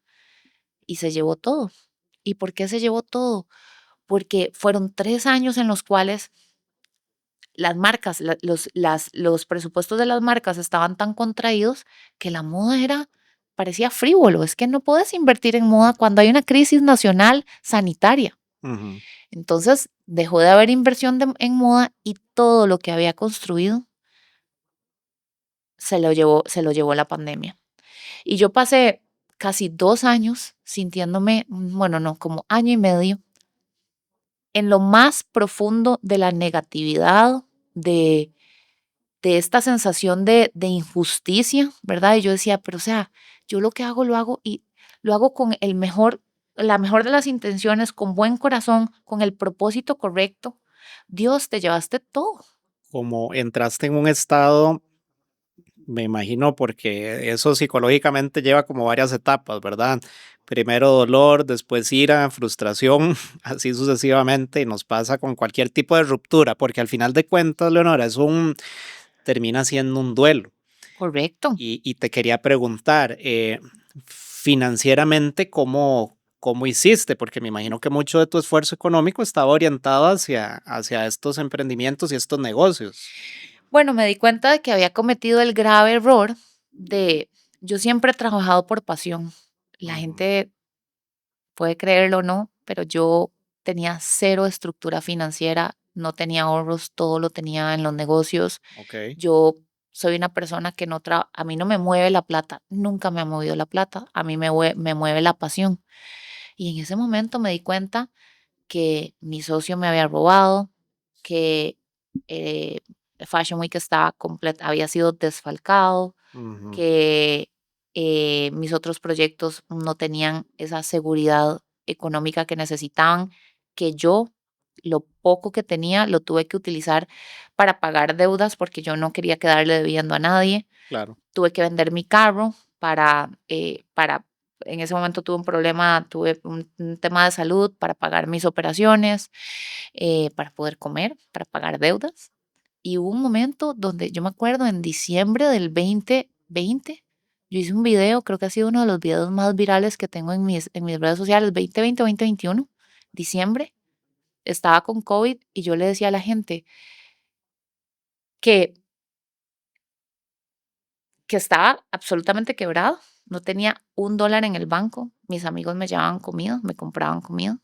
y se llevó todo. ¿Y por qué se llevó todo? Porque fueron 3 años en los cuales las marcas, los presupuestos de las marcas estaban tan contraídos que la moda parecía frívolo. Es que no puedes invertir en moda cuando hay una crisis nacional sanitaria. Ujú. Entonces dejó de haber inversión en moda y todo lo que había construido se lo llevó la pandemia. Y yo pasé casi 2 años sintiéndome, bueno, no, como año y medio, en lo más profundo de la negatividad, de esta sensación de injusticia, ¿verdad? Y yo decía, pero o sea, yo lo que hago, lo hago y lo hago con la mejor de las intenciones, con buen corazón, con el propósito correcto. Dios, te llevaste todo. Como entraste en un estado, me imagino, porque eso psicológicamente lleva como varias etapas, ¿verdad? Primero dolor, después ira, frustración, así sucesivamente, y nos pasa con cualquier tipo de ruptura, porque al final de cuentas, Leonora, termina siendo un duelo. Correcto. Y te quería preguntar, financieramente, ¿cómo hiciste? Porque me imagino que mucho de tu esfuerzo económico estaba orientado hacia estos emprendimientos y estos negocios. Bueno, me di cuenta de que había cometido el grave error de, yo siempre he trabajado por pasión. La Ujú. gente puede creerlo o no, pero yo tenía cero estructura financiera, no tenía ahorros, todo lo tenía en los negocios. Ok, Yo soy una persona que a mí no me mueve la plata, nunca me ha movido la plata, a mí me mueve la pasión. Y en ese momento me di cuenta que mi socio me había robado, que eh, Fashion Week había sido desfalcado, ujú, que mis otros proyectos no tenían esa seguridad económica que necesitaban, que yo lo poco que tenía lo tuve que utilizar para pagar deudas porque yo no quería quedarle debiendo a nadie. claro. Tuve que vender mi carro en ese momento tuve un problema, tuve un tema de salud para pagar mis operaciones, para poder comer, para pagar deudas. Y hubo un momento donde yo me acuerdo en diciembre del 2020, yo hice un video, creo que ha sido uno de los videos más virales que tengo en mis redes sociales, 2020, 2021, diciembre, estaba con COVID y yo le decía a la gente que, que estaba absolutamente quebrado, no tenía un dólar en el banco, mis amigos me llevaban comida, me compraban comida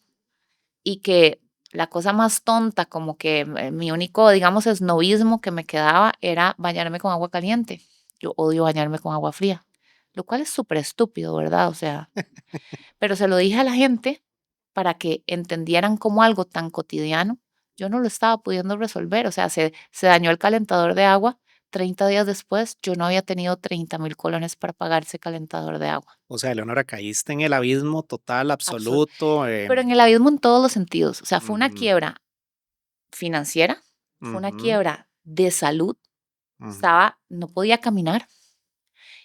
y que la cosa más tonta, como que mi único, digamos, esnovismo que me quedaba era bañarme con agua caliente. Yo odio bañarme con agua fría, lo cual es súper estúpido, ¿verdad? O sea, pero se lo dije a la gente para que entendieran cómo algo tan cotidiano yo no lo estaba pudiendo resolver. O sea, se dañó el calentador de agua. 30 días después, yo no había tenido 30,000 colones para pagar ese calentador de agua. O sea, Leonora, caíste en el abismo total, Absol- absoluto. Pero en el abismo en todos los sentidos. O sea, fue una Ujú, quiebra financiera, Fue una Ujú, quiebra de salud. ujú. No podía caminar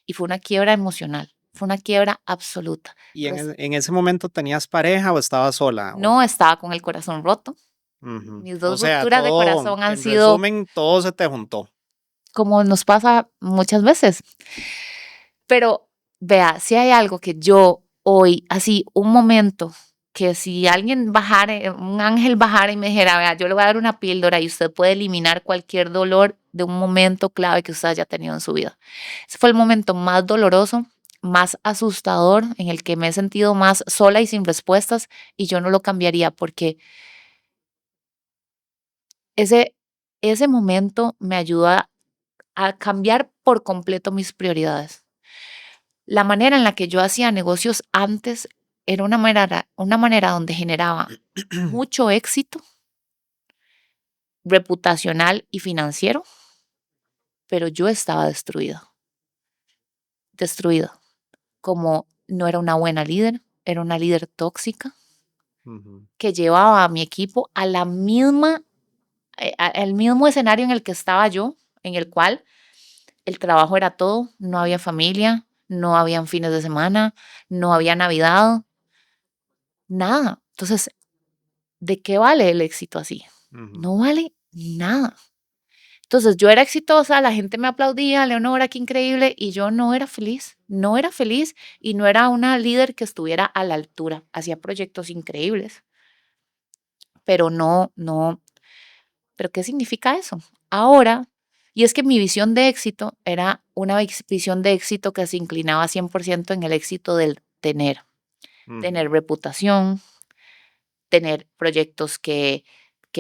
y fue una quiebra emocional. Fue una quiebra absoluta. ¿Y Res- en ese momento tenías pareja o estabas sola? no estaba con el corazón roto. Ujú. Mis O dos sea, rupturas de todo, corazón han en sido resumen, todo se te juntó. como nos pasa muchas veces. Pero vea, si hay algo que yo hoy, así, un momento, que si alguien bajara, un ángel bajara y me dijera, vea, yo le voy a dar una píldora y usted puede eliminar cualquier dolor de un momento clave que usted haya tenido en su vida. Ese fue el momento más doloroso, más asustador, en el que me he sentido más sola y sin respuestas, y yo no lo cambiaría porque ese, ese momento me ayudó a cambiar por completo mis prioridades. La manera en la que yo hacía negocios antes era una manera donde generaba mucho éxito reputacional y financiero, pero yo estaba destruida. Como no era una buena líder, era una líder tóxica Ujú, que llevaba a mi equipo a la misma, al mismo escenario en el que estaba yo, en el cual el trabajo era todo, no había familia, no habían fines de semana, no había Navidad, nada. Entonces, ¿de qué vale el éxito así? ujú. No vale nada. Entonces yo era exitosa, la gente me aplaudía, Leonora, qué increíble, y yo no era feliz y no era una líder que estuviera a la altura. Hacía proyectos increíbles, pero pero ¿qué significa eso? Ahora, y es que mi visión de éxito era una visión de éxito que se inclinaba 100% en el éxito del tener Ujú, reputación, tener proyectos que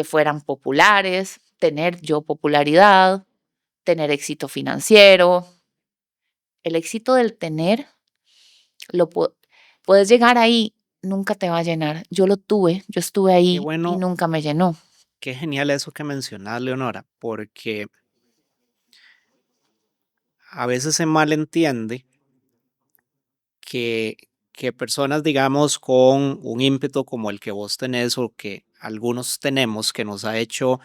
fueran populares, tener yo popularidad, tener éxito financiero. El éxito del tener, lo puedes llegar ahí, nunca te va a llenar. Yo lo tuve, yo estuve qué ahí y bueno, nunca me llenó. qué genial eso que mencionas, Leonora, porque a veces se malentiende que, que personas, digamos, con un ímpetu como el que vos tenés o que algunos tenemos, que nos ha hecho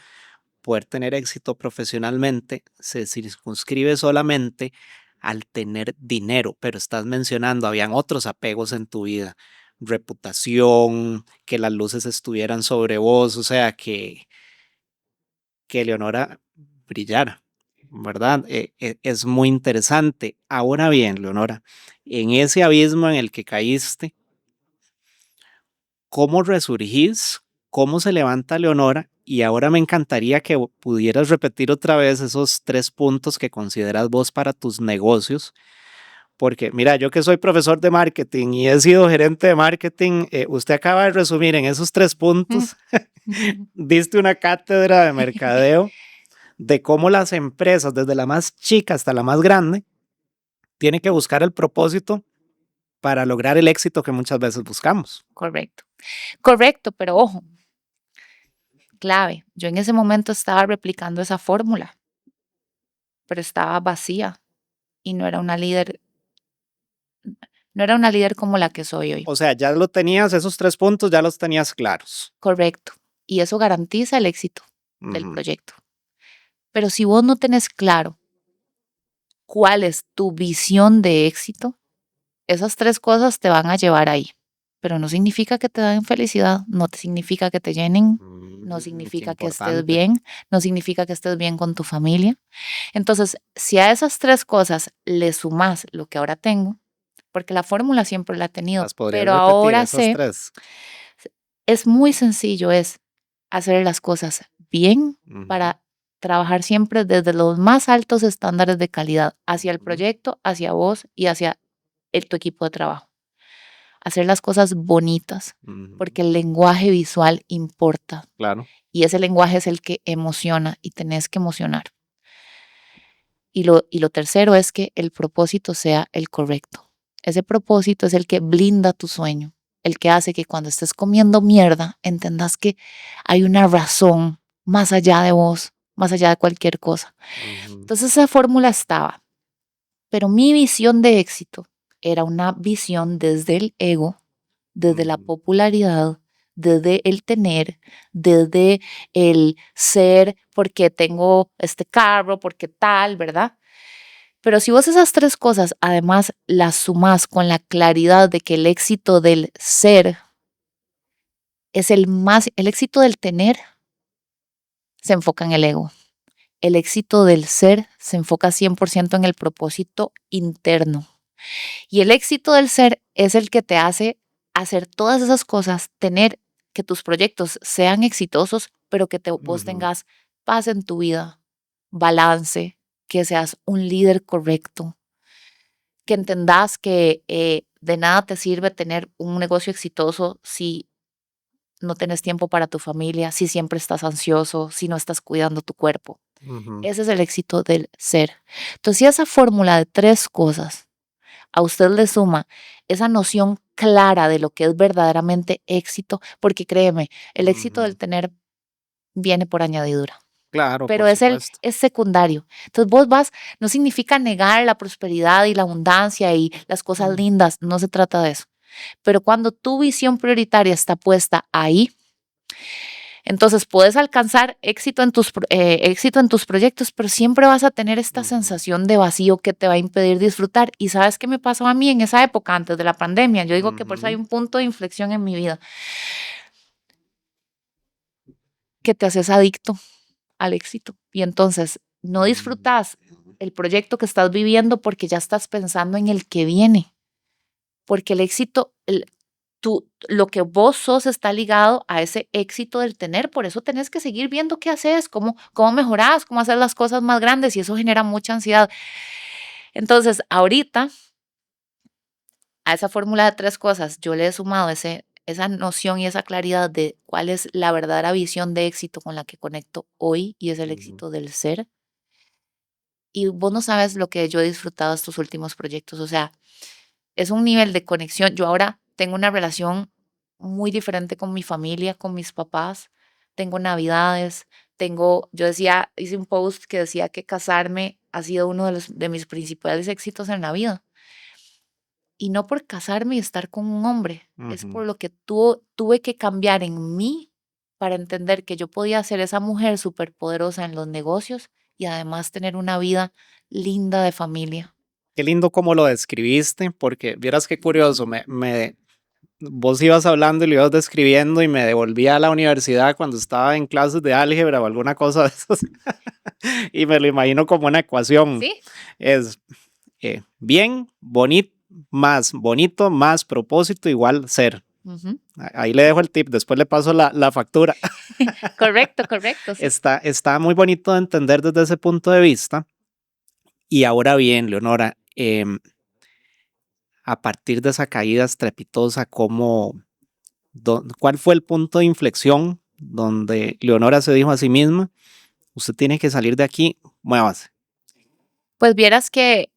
poder tener éxito profesionalmente, se circunscribe solamente al tener dinero, pero estás mencionando, habían otros apegos en tu vida, reputación, que las luces estuvieran sobre vos, o sea, que Leonora brillara, ¿verdad? Es muy interesante. Ahora bien, Leonora, en ese abismo en el que caíste, ¿cómo resurgís? ¿Cómo se levanta Leonora? Y ahora me encantaría que pudieras repetir otra vez esos 3 puntos que consideras vos para tus negocios. Porque mira, yo que soy profesor de marketing y he sido gerente de marketing, usted acaba de resumir en esos 3 puntos, diste una cátedra de mercadeo de cómo las empresas, desde la más chica hasta la más grande, tienen que buscar el propósito para lograr el éxito que muchas veces buscamos. Correcto. Correcto, pero ojo, clave. Yo en ese momento estaba replicando esa fórmula, pero estaba vacía y no era una líder como la que soy hoy. O sea, ya lo tenías, esos 3 puntos ya los tenías claros. Correcto. Y eso garantiza el éxito del Ujú, proyecto. Pero si vos no tenés claro cuál es tu visión de éxito, esas tres cosas te van a llevar ahí. Pero no significa que te den felicidad, no te significa que te llenen, no qué significa que estés importante. bien, no significa que estés bien con tu familia. Entonces, si a esas tres cosas le sumas lo que ahora tengo, porque la fórmula siempre la he tenido, ¿Las podrías pero repetir, ahora esas sé, 3? es muy sencillo, es hacer las cosas bien Ujú, para trabajar siempre desde los más altos estándares de calidad hacia el ujú, proyecto, hacia vos y hacia tu equipo de trabajo. Hacer las cosas bonitas, ujú. porque el lenguaje visual importa Claro. y ese lenguaje es el que emociona y tenés que emocionar. Y lo tercero es que el propósito sea el correcto. Ese propósito es el que blinda tu sueño, el que hace que cuando estés comiendo mierda entendas que hay una razón más allá de vos, más allá de cualquier cosa. Ujú, Entonces esa fórmula estaba, pero mi visión de éxito era una visión desde el ego, desde la ujú, popularidad, desde el tener, desde el ser, porque tengo este carro, porque tal, ¿verdad? Pero si vos esas tres cosas además las sumás con la claridad de que el éxito del ser es el éxito del tener se enfoca en el ego. El éxito del ser se enfoca 100% en el propósito interno. Y el éxito del ser es el que te hace hacer todas esas cosas, tener que tus proyectos sean exitosos, pero que vos Ujú, tengas paz en tu vida, balance, que seas un líder correcto, que entendas que de nada te sirve tener un negocio exitoso si no tienes tiempo para tu familia, si siempre estás ansioso, si no estás cuidando tu cuerpo. ujú. Ese es el éxito del ser. Entonces, si esa fórmula de tres cosas a usted le suma esa noción clara de lo que es verdaderamente éxito, porque créeme, el éxito del Ujú. tener viene por añadidura, Claro, pero por supuesto. es secundario. Entonces vos vas, no significa negar la prosperidad y la abundancia y las cosas lindas, no se trata de eso. Pero cuando tu visión prioritaria está puesta ahí, entonces puedes alcanzar éxito en tus proyectos, pero siempre vas a tener esta Ujú, sensación de vacío que te va a impedir disfrutar. ¿Y sabes qué me pasó a mí en esa época, antes de la pandemia? Yo digo que por eso hay ujú, un punto de inflexión en mi vida, que te haces adicto al éxito. Y entonces no ujú, disfrutas el proyecto que estás viviendo porque ya estás pensando en el que viene. Porque el éxito, lo que vos sos está ligado a ese éxito del tener, por eso tenés que seguir viendo qué haces, cómo mejorás, cómo hacer las cosas más grandes y eso genera mucha ansiedad. Entonces, ahorita a esa fórmula de tres cosas, yo le he sumado esa noción y esa claridad de cuál es la verdadera visión de éxito con la que conecto hoy y es el ujú. éxito del ser. Y vos no sabes lo que yo he disfrutado de estos últimos proyectos, o sea, es un nivel de conexión. Yo ahora tengo una relación muy diferente con mi familia, con mis papás. Tengo navidades, yo decía, hice un post que decía que casarme ha sido uno de mis principales éxitos en la vida. Y no por casarme y estar con un hombre, es Ujú. por lo que tuve que cambiar en mí para entender que yo podía ser esa mujer superpoderosa en los negocios y además tener una vida linda de familia. Qué lindo cómo lo describiste, porque vieras qué curioso, vos ibas hablando y lo ibas describiendo y me devolví a la universidad cuando estaba en clases de álgebra o alguna cosa de esas y me lo imagino como una ecuación. ¿Sí? Es bien, bonito, más propósito igual ser. Ujú. Ahí le dejo el tip, después le paso la factura. Correcto, correcto, sí. Está muy bonito de entender desde ese punto de vista. Y ahora bien, Leonora, a partir de esa caída estrepitosa, ¿cuál fue el punto de inflexión donde Leonora se dijo a sí misma, usted tiene que salir de aquí, muévase? Pues vieras que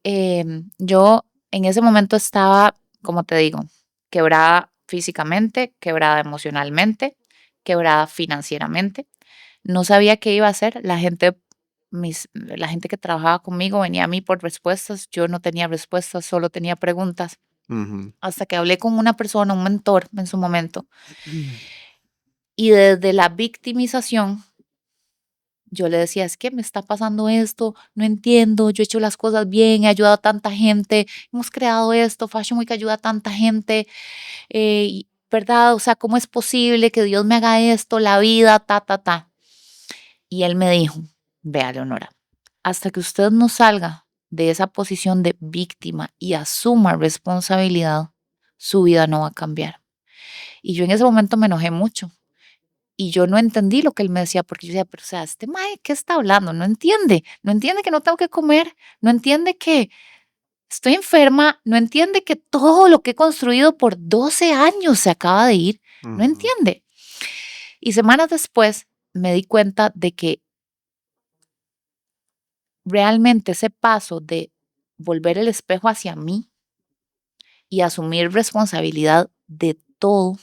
yo en ese momento estaba, como te digo, quebrada físicamente, quebrada emocionalmente, quebrada financieramente. No sabía qué iba a hacer. La gente que trabajaba conmigo venía a mí por respuestas. Yo no tenía respuestas, solo tenía preguntas. Ujú. Hasta que hablé con una persona, un mentor en su momento. Y desde la victimización yo le decía, es que me está pasando esto, no entiendo, yo he hecho las cosas bien, he ayudado a tanta gente, hemos creado esto, Fashion Week ayuda a tanta gente, ¿verdad? O sea, ¿cómo es posible que Dios me haga esto, la vida, ta, ta, ta? Y él me dijo, vea, Leonora, hasta que usted no salga de esa posición de víctima y asuma responsabilidad, su vida no va a cambiar. Y yo en ese momento me enojé mucho y yo no entendí lo que él me decía, porque yo decía, pero o sea, este mae, ¿qué está hablando? No entiende que no tengo que comer, no entiende que estoy enferma, no entiende que todo lo que he construido por 12 años se acaba de ir, no Ujú, entiende. Y semanas después me di cuenta de que realmente ese paso de volver el espejo hacia mí y asumir responsabilidad de todo,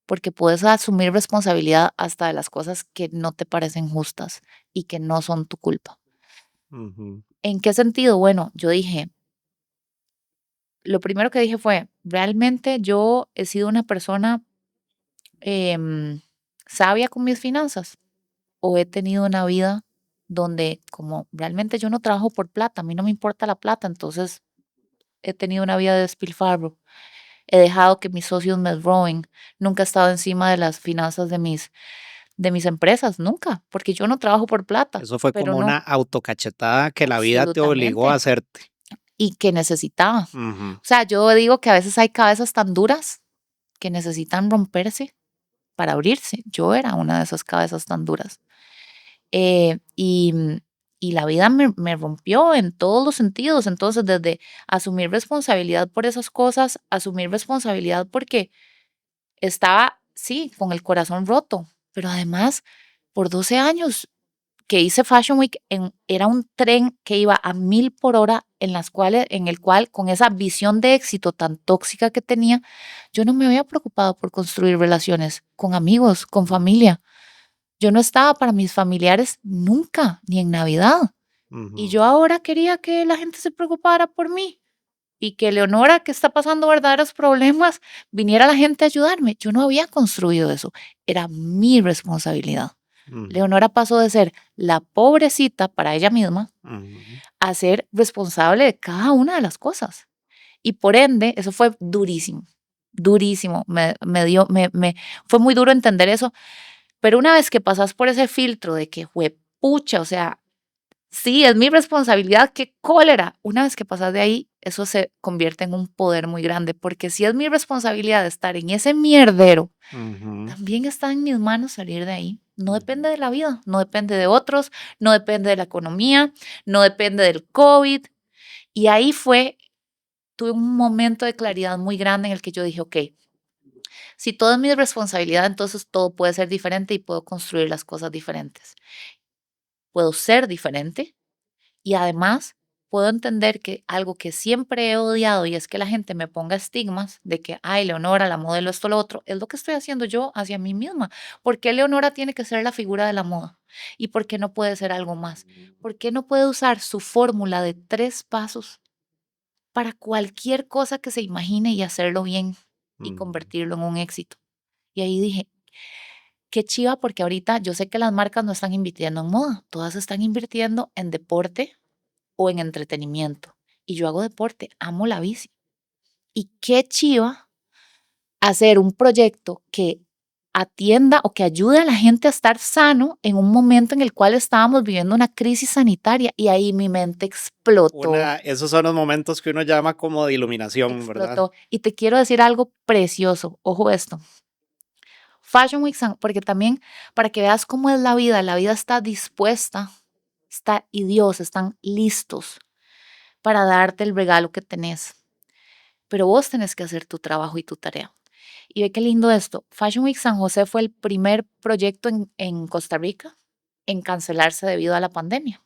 porque puedes asumir responsabilidad hasta de las cosas que no te parecen justas y que no son tu culpa. ujú, ¿En qué sentido? Bueno, yo dije, lo primero que dije fue, realmente yo he sido una persona em, sabia con mis finanzas o he tenido una vida donde como realmente yo no trabajo por plata, a mí no me importa la plata, entonces he tenido una vida de despilfarro. He dejado que mis socios me roben. Nunca he estado encima de las finanzas de mis empresas, nunca, porque yo no trabajo por plata, Eso fue pero como una no, autocachetada que la vida te obligó a absolutamente. hacerte. Y que necesitaba. Ujú. O sea, yo digo que a veces hay cabezas tan duras que necesitan romperse para abrirse. Yo era una de esas cabezas tan duras. Eh, y, mm, y la vida me rompió en todos los sentidos. Entonces, desde asumir responsabilidad por esas cosas, asumir responsabilidad porque estaba, sí, con el corazón roto, pero además, por 12 años que hice Fashion Week, era un tren que iba a 1000 por hora, en el cual, con esa visión de éxito tan tóxica que tenía, yo no me había preocupado por construir relaciones con amigos, con familia. Yo no estaba para mis familiares nunca, ni en Navidad. Y Ujú. yo ahora quería que la gente se preocupara por mí y que Leonora, que está pasando verdaderos problemas, viniera la gente a ayudarme. Yo no había construido eso. Era mi responsabilidad. Ujú. Leonora pasó de ser la pobrecita para ella misma Ujú. a ser responsable de cada una de las cosas. Y por ende, eso fue durísimo, durísimo. Fue muy duro entender eso. Pero una vez que pasas por ese filtro de que, pucha, o sea, sí, es mi responsabilidad, qué cólera. Una vez que pasas de ahí, eso se convierte en un poder muy grande, porque si es mi responsabilidad estar en ese mierdero, Ujú. también está en mis manos salir de ahí. No Ujú. depende de la vida, no depende de otros, no depende de la economía, no depende del COVID. Y ahí tuve un momento de claridad muy grande en el que yo dije, ok, si todo es mi responsabilidad, entonces todo puede ser diferente y puedo construir las cosas diferentes. Puedo ser diferente y además puedo entender que algo que siempre he odiado y es que la gente me ponga estigmas de que, ay, Leonora, la modelo, esto, lo otro, es lo que estoy haciendo yo hacia mí misma. ¿Por qué Leonora tiene que ser la figura de la moda? ¿Y por qué no puede ser algo más? ¿Por qué no puede usar su fórmula de 3 pasos para cualquier cosa que se imagine y hacerlo bien y Ujú. convertirlo en un éxito? Y ahí dije, qué chiva, porque ahorita yo sé que las marcas no están invirtiendo en moda, todas están invirtiendo en deporte o en entretenimiento. Y yo hago deporte, amo la bici. Y qué chiva hacer un proyecto que atienda o que ayude a la gente a estar sano en un momento en el cual estábamos viviendo una crisis sanitaria. Y ahí mi mente explotó, Esos son los momentos que uno llama como de iluminación, ¿verdad? explotó. Y te quiero decir algo precioso, ojo esto. Fashion Week, porque también para que veas cómo es la vida está dispuesta, está y Dios están listos para darte el regalo que tenés. Pero vos tenés que hacer tu trabajo y tu tarea. Y ve qué lindo esto. Fashion Week San José fue el primer proyecto en Costa Rica en cancelarse debido a la pandemia.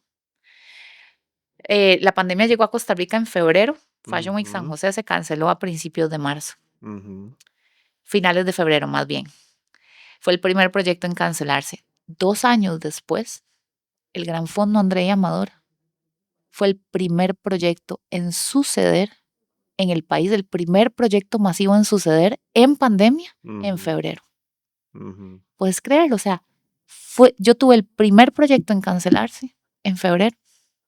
La pandemia llegó a Costa Rica en febrero. Fashion Week San Ujú. José se canceló a principios de marzo, Ujú. finales de febrero más bien. Fue el primer proyecto en cancelarse. 2 años después, el Gran Fondo Andrea Amador fue el primer proyecto en suceder en el país, el primer proyecto masivo en suceder en pandemia en Ujú. febrero. Ujú. ¿Puedes creerlo? O sea, yo tuve el primer proyecto en cancelarse en febrero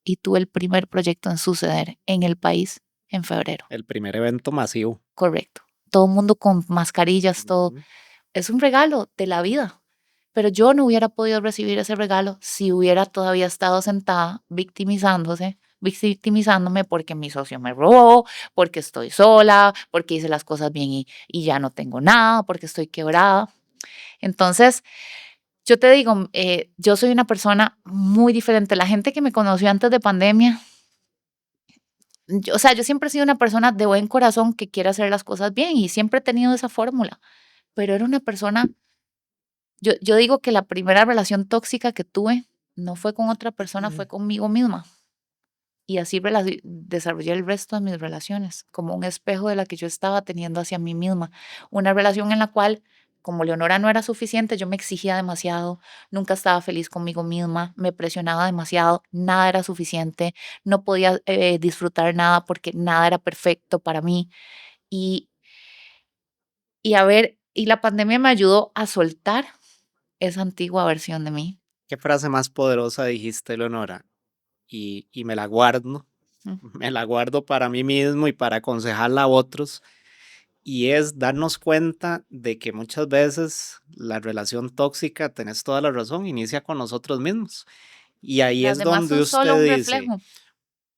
y tuve el primer proyecto en suceder en el país en febrero. El primer evento masivo. Correcto. Todo el mundo con mascarillas, todo. Ujú. Es un regalo de la vida. Pero yo no hubiera podido recibir ese regalo si hubiera todavía estado sentada victimizándome porque mi socio me robó, porque estoy sola, porque hice las cosas bien y ya no tengo nada, porque estoy quebrada. Entonces, yo te digo, yo soy una persona muy diferente. La gente que me conoció antes de pandemia, o sea, yo siempre he sido una persona de buen corazón que quiere hacer las cosas bien y siempre he tenido esa fórmula, pero era una persona, yo digo que la primera relación tóxica que tuve no fue con otra persona, fue conmigo misma. Y así desarrollé el resto de mis relaciones, como un espejo de la que yo estaba teniendo hacia mí misma. Una relación en la cual, como Leonora no era suficiente, yo me exigía demasiado, nunca estaba feliz conmigo misma, me presionaba demasiado, nada era suficiente, no podía disfrutar nada porque nada era perfecto para mí. Y, y a ver, Y la pandemia me ayudó a soltar esa antigua versión de mí. ¿Qué frase más poderosa dijiste, Leonora? Y me la guardo, Mm. me la guardo para mí mismo y para aconsejarla a otros. Y es darnos cuenta de que muchas veces la relación tóxica, tenés toda la razón, inicia con nosotros mismos. Y ahí Las es demás donde son solo usted un dice, reflejo.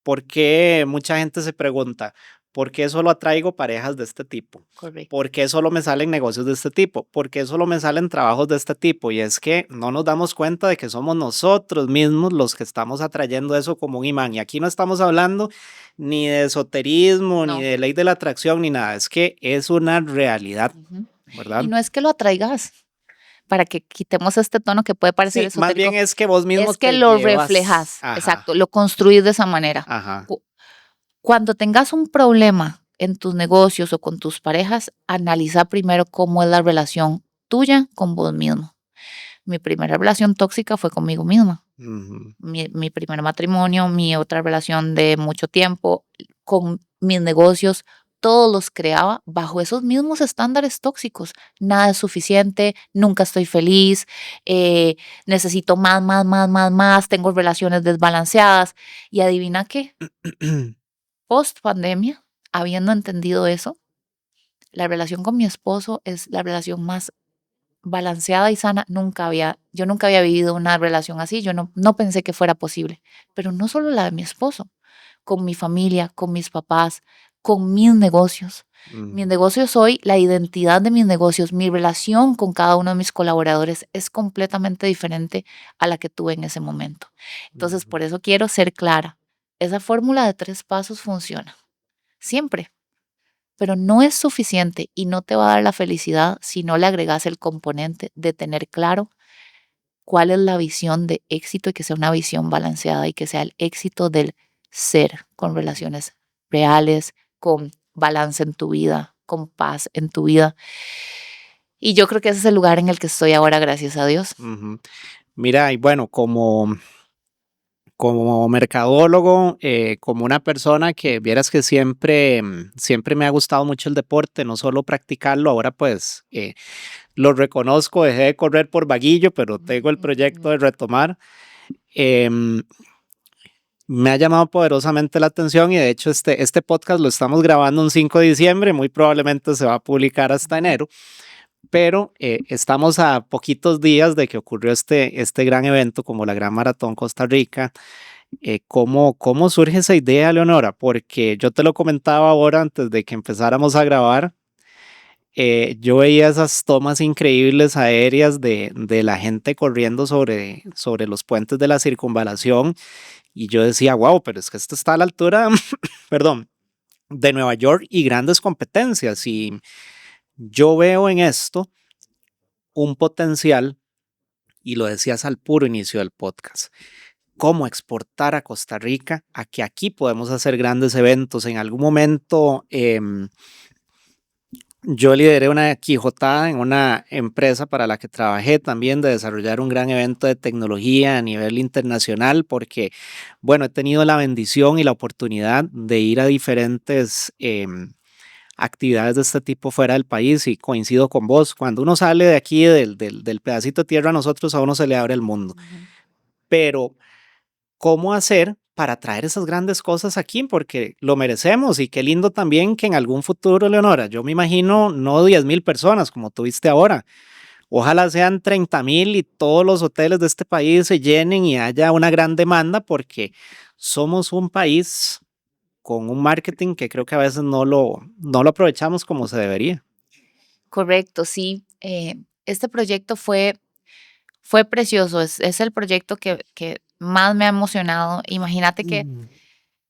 ¿por qué mucha gente se pregunta, por qué solo atraigo parejas de este tipo? Correcto. ¿Por qué solo me salen negocios de este tipo? ¿Por qué solo me salen trabajos de este tipo? Y es que no nos damos cuenta de que somos nosotros mismos los que estamos atrayendo eso como un imán. Y aquí no estamos hablando ni de esoterismo, ni No. de ley de la atracción, ni nada. Es que es una realidad, Ujú. Y ¿verdad? no es que lo atraigas, para que quitemos este tono que puede parecer Sí, más bien esotérico, es que vos mismo es que te lo llevas. reflejas, Ajá, exacto, lo construís de esa manera. ajá. Cu- Cuando tengas un problema en tus negocios o con tus parejas, analiza primero cómo es la relación tuya con vos mismo. Mi primera relación tóxica fue conmigo misma. Ujú, Mi primer matrimonio, mi otra relación de mucho tiempo, con mis negocios, todos los creaba bajo esos mismos estándares tóxicos. Nada es suficiente, nunca estoy feliz, eh, necesito más, más, más, más, más, tengo relaciones desbalanceadas. Y adivina qué, post pandemia, habiendo entendido eso, la relación con mi esposo es la relación más balanceada y sana. Yo nunca había vivido una relación así, yo no pensé que fuera posible, pero no solo la de mi esposo, con mi familia, con mis papás, con mis negocios. Mis ujú, negocios hoy, la identidad de mis negocios, mi relación con cada uno de mis colaboradores es completamente diferente a la que tuve en ese momento. Entonces, ujú, por eso quiero ser clara. Esa fórmula de 3 pasos funciona, siempre, pero no es suficiente y no te va a dar la felicidad si no le agregas el componente de tener claro cuál es la visión de éxito y que sea una visión balanceada y que sea el éxito del ser con relaciones reales, con balance en tu vida, con paz en tu vida. Y yo creo que ese es el lugar en el que estoy ahora, gracias a Dios. ujú. Mira, y bueno, como mercadólogo, como una persona que vieras que siempre, siempre me ha gustado mucho el deporte, no solo practicarlo, ahora pues lo reconozco, dejé de correr por vaguillo, pero tengo el proyecto de retomar. em, Me ha llamado poderosamente la atención y de hecho este podcast lo estamos grabando un 5 de diciembre, muy probablemente se va a publicar hasta enero, pero estamos a poquitos días de que ocurrió este gran evento como la Gran Maratón Costa Rica. ¿Cómo surge esa idea, Leonora? Porque yo te lo comentaba ahora antes de que empezáramos a grabar. Yo veía esas tomas increíbles aéreas de la gente corriendo sobre los puentes de la circunvalación y yo decía, wow, pero es que esto está a la altura, perdón, de Nueva York y grandes competencias. Y yo veo en esto un potencial, y lo decías al puro inicio del podcast, cómo exportar a Costa Rica a que aquí podemos hacer grandes eventos. En algún momento yo lideré una quijotada en una empresa para la que trabajé también de desarrollar un gran evento de tecnología a nivel internacional porque, bueno, he tenido la bendición y la oportunidad de ir a diferentes actividades de este tipo fuera del país y coincido con vos. Cuando uno sale de aquí, del pedacito de tierra, a nosotros a uno se le abre el mundo. Ujú. Pero cómo hacer para traer esas grandes cosas aquí, porque lo merecemos y qué lindo también que en algún futuro, Leonora, yo me imagino no 10,000 personas como tuviste ahora, ojalá sean 30,000 y todos los hoteles de este país se llenen y haya una gran demanda porque somos un país con un marketing que creo que a veces no lo aprovechamos como se debería. Correcto, sí. Este proyecto fue precioso, es el proyecto que más me ha emocionado. Imagínate que Mm.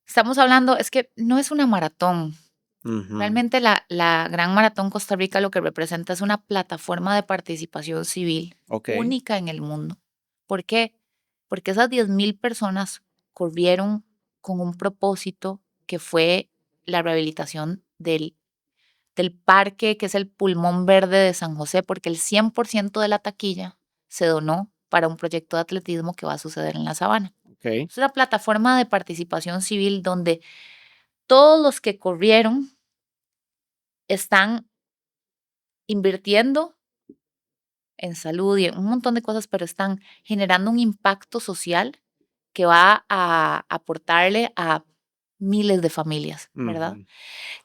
estamos hablando, es que no es una maratón. Ujú, Realmente la Gran Maratón Costa Rica lo que representa es una plataforma de participación civil ok. única en el mundo. ¿Por qué? Porque esas 10,000 personas corrieron con un propósito que fue la rehabilitación del parque, que es el pulmón verde de San José, porque el 100% de la taquilla se donó para un proyecto de atletismo que va a suceder en la sabana. Ok. Es una plataforma de participación civil donde todos los que corrieron están invirtiendo en salud y en un montón de cosas, pero están generando un impacto social que va a aportarle a miles de familias, ¿verdad? Ujú.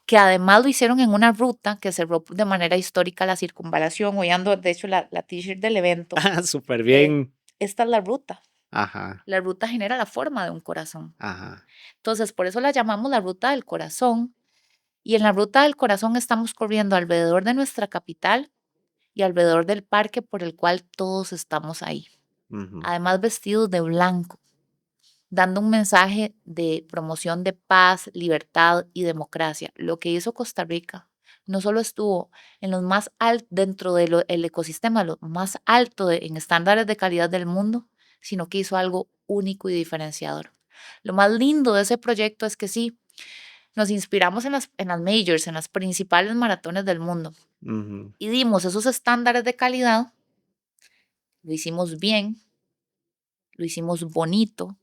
Que además lo hicieron en una ruta que cerró de manera histórica la circunvalación. Hoy ando, de hecho, la t-shirt del evento. Ah, súper Eh, bien. esta es la ruta. Ajá, La ruta genera la forma de un corazón. ajá. Entonces, por eso la llamamos la ruta del corazón. Y en la ruta del corazón estamos corriendo alrededor de nuestra capital y alrededor del parque por el cual todos estamos ahí. Ujú, Además, vestidos de blanco, dando un mensaje de promoción de paz, libertad y democracia. Lo que hizo Costa Rica no solo estuvo en los más altos, dentro del ecosistema, lo más alto en estándares de calidad del mundo, sino que hizo algo único y diferenciador. Lo más lindo de ese proyecto es que sí, nos inspiramos en las majors, en las principales maratones del mundo ujú, y dimos esos estándares de calidad, lo hicimos bien, lo hicimos bonito,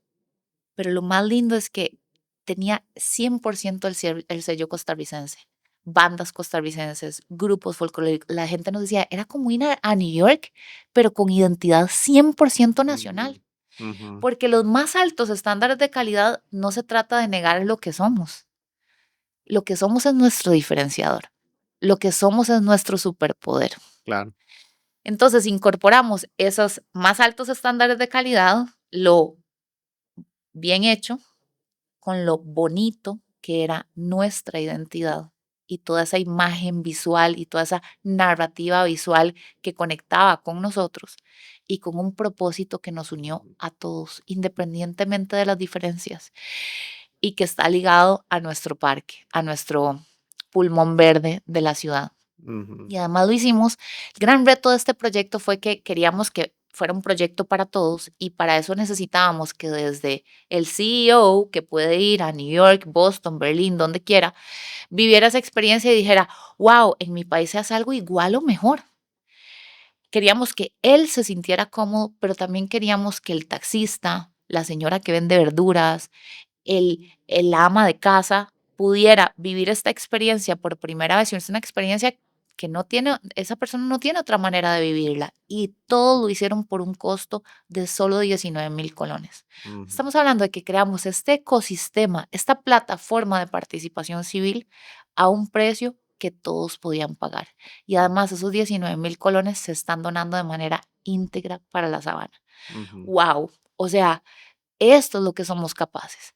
pero lo más lindo es que tenía 100% el sello costarricense. Bandas costarricenses, grupos folclóricos. La gente nos decía, era como ir a New York, pero con identidad 100% ujú, nacional. ujú. Porque los más altos estándares de calidad no se trata de negar lo que somos. Lo que somos es nuestro diferenciador. Lo que somos es nuestro superpoder. Claro. Entonces incorporamos esos más altos estándares de calidad, lo bien hecho, con lo bonito que era nuestra identidad y toda esa imagen visual y toda esa narrativa visual que conectaba con nosotros y con un propósito que nos unió a todos, independientemente de las diferencias, y que está ligado a nuestro parque, a nuestro pulmón verde de la ciudad. Ujú, Y además lo hicimos. El gran reto de este proyecto fue que queríamos que fuera un proyecto para todos y para eso necesitábamos que desde el CEO, que puede ir a New York, Boston, Berlín, donde quiera, viviera esa experiencia y dijera, wow, en mi país se hace algo igual o mejor. Queríamos que él se sintiera cómodo, pero también queríamos que el taxista, la señora que vende verduras, el ama de casa pudiera vivir esta experiencia por primera vez, y es una experiencia que no tiene, esa persona no tiene otra manera de vivirla, y todo lo hicieron por un costo de solo 19,000 colones. ujú. Estamos hablando de que creamos este ecosistema, esta plataforma de participación civil a un precio que todos podían pagar. Y además esos 19,000 colones se están donando de manera íntegra para la sabana. Ujú, ¡Wow! O sea, esto es lo que somos capaces.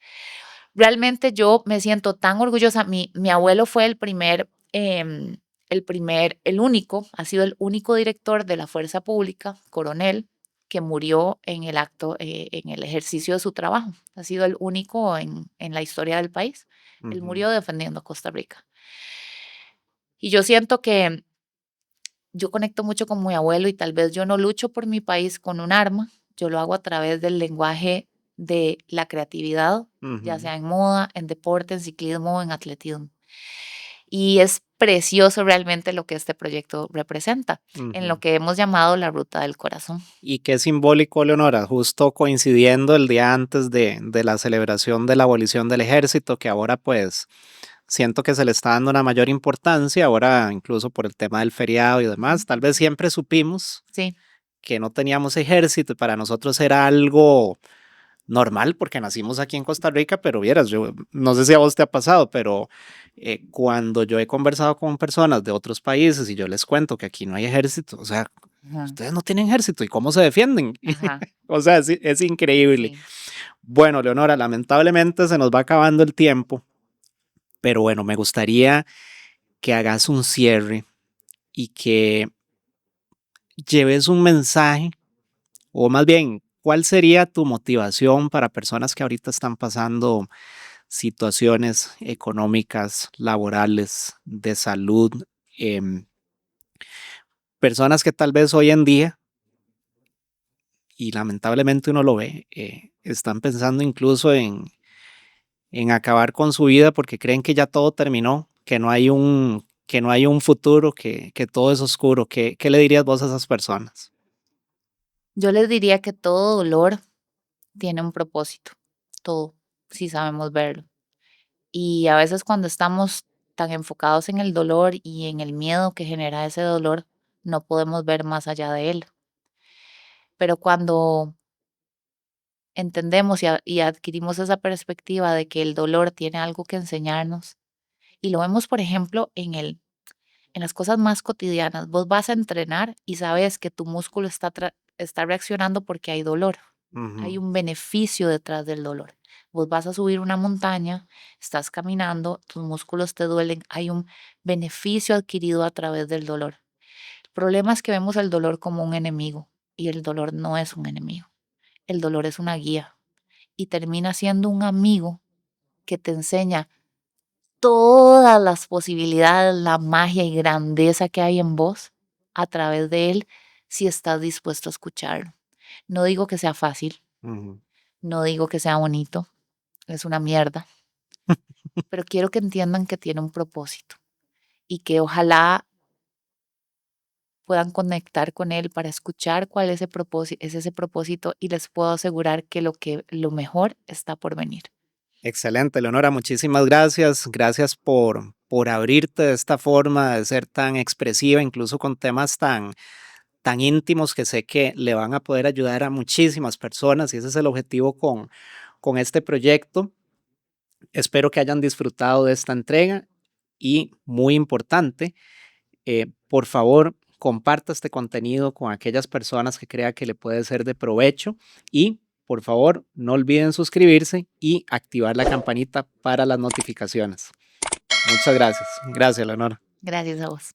Realmente yo me siento tan orgullosa. Mi abuelo fue el único, ha sido el único director de la fuerza pública, coronel, que murió en el acto, en el ejercicio de su trabajo. Ha sido el único en la historia del país. Él ujú. murió defendiendo a Costa Rica. Y yo siento que yo conecto mucho con mi abuelo y tal vez yo no lucho por mi país con un arma, yo lo hago a través del lenguaje de la creatividad, ya Ujú, sea en moda, en deporte, en ciclismo o en atletismo. Y es precioso realmente lo que este proyecto representa, en lo ujú. que hemos llamado la ruta del corazón. Y qué simbólico, Leonora, justo coincidiendo el día antes de la celebración de la abolición del ejército, que ahora pues siento que se le está dando una mayor importancia, ahora incluso por el tema del feriado y demás. Tal vez siempre supimos Sí, que no teníamos ejército y para nosotros era algo normal porque nacimos aquí en Costa Rica, pero vieras, yo no sé si a vos te ha pasado, pero cuando yo he conversado con personas de otros países y yo les cuento que aquí no hay ejército, o sea, ajá, ustedes no tienen ejército y cómo se defienden. ajá, O sea, es increíble. sí. Bueno, Leonora, lamentablemente se nos va acabando el tiempo, pero bueno, me gustaría que hagas un cierre y que lleves un mensaje, o más bien, ¿cuál sería tu motivación para personas que ahorita están pasando situaciones económicas, laborales, de salud, em, personas que tal vez hoy en día, y lamentablemente uno lo ve, están pensando incluso en acabar con su vida porque creen que ya todo terminó, que no hay un futuro, que todo es oscuro? ¿Qué le dirías vos a esas personas? Yo les diría que todo dolor tiene un propósito, todo, si sabemos verlo. Y a veces cuando estamos tan enfocados en el dolor y en el miedo que genera ese dolor, no podemos ver más allá de él. Pero cuando entendemos y adquirimos esa perspectiva de que el dolor tiene algo que enseñarnos, y lo vemos, por ejemplo, en las cosas más cotidianas. Vos vas a entrenar y sabes que tu músculo está reaccionando porque hay dolor. Hay Ujú. un beneficio detrás del dolor. Vos vas a subir una montaña, estás caminando, tus músculos te duelen, hay un beneficio adquirido a través del dolor. El problema es que vemos el dolor como un enemigo y el dolor no es un enemigo. El dolor es una guía y termina siendo un amigo que te enseña todas las posibilidades, la magia y grandeza que hay en vos a través de él si estás dispuesto a escucharlo. No digo que sea fácil, Ujú. no digo que sea bonito, es una mierda, pero quiero que entiendan que tiene un propósito y que ojalá puedan conectar con él para escuchar cuál es ese propósito y les puedo asegurar que lo mejor está por venir. Excelente, Leonora, muchísimas gracias. Gracias por abrirte de esta forma, de ser tan expresiva, incluso con temas tan íntimos que sé que le van a poder ayudar a muchísimas personas y ese es el objetivo con este proyecto. Espero que hayan disfrutado de esta entrega y muy importante, por favor, comparta este contenido con aquellas personas que crea que le puede ser de provecho y por favor no olviden suscribirse y activar la campanita para las notificaciones. Muchas gracias. Gracias, Leonora. Gracias a vos.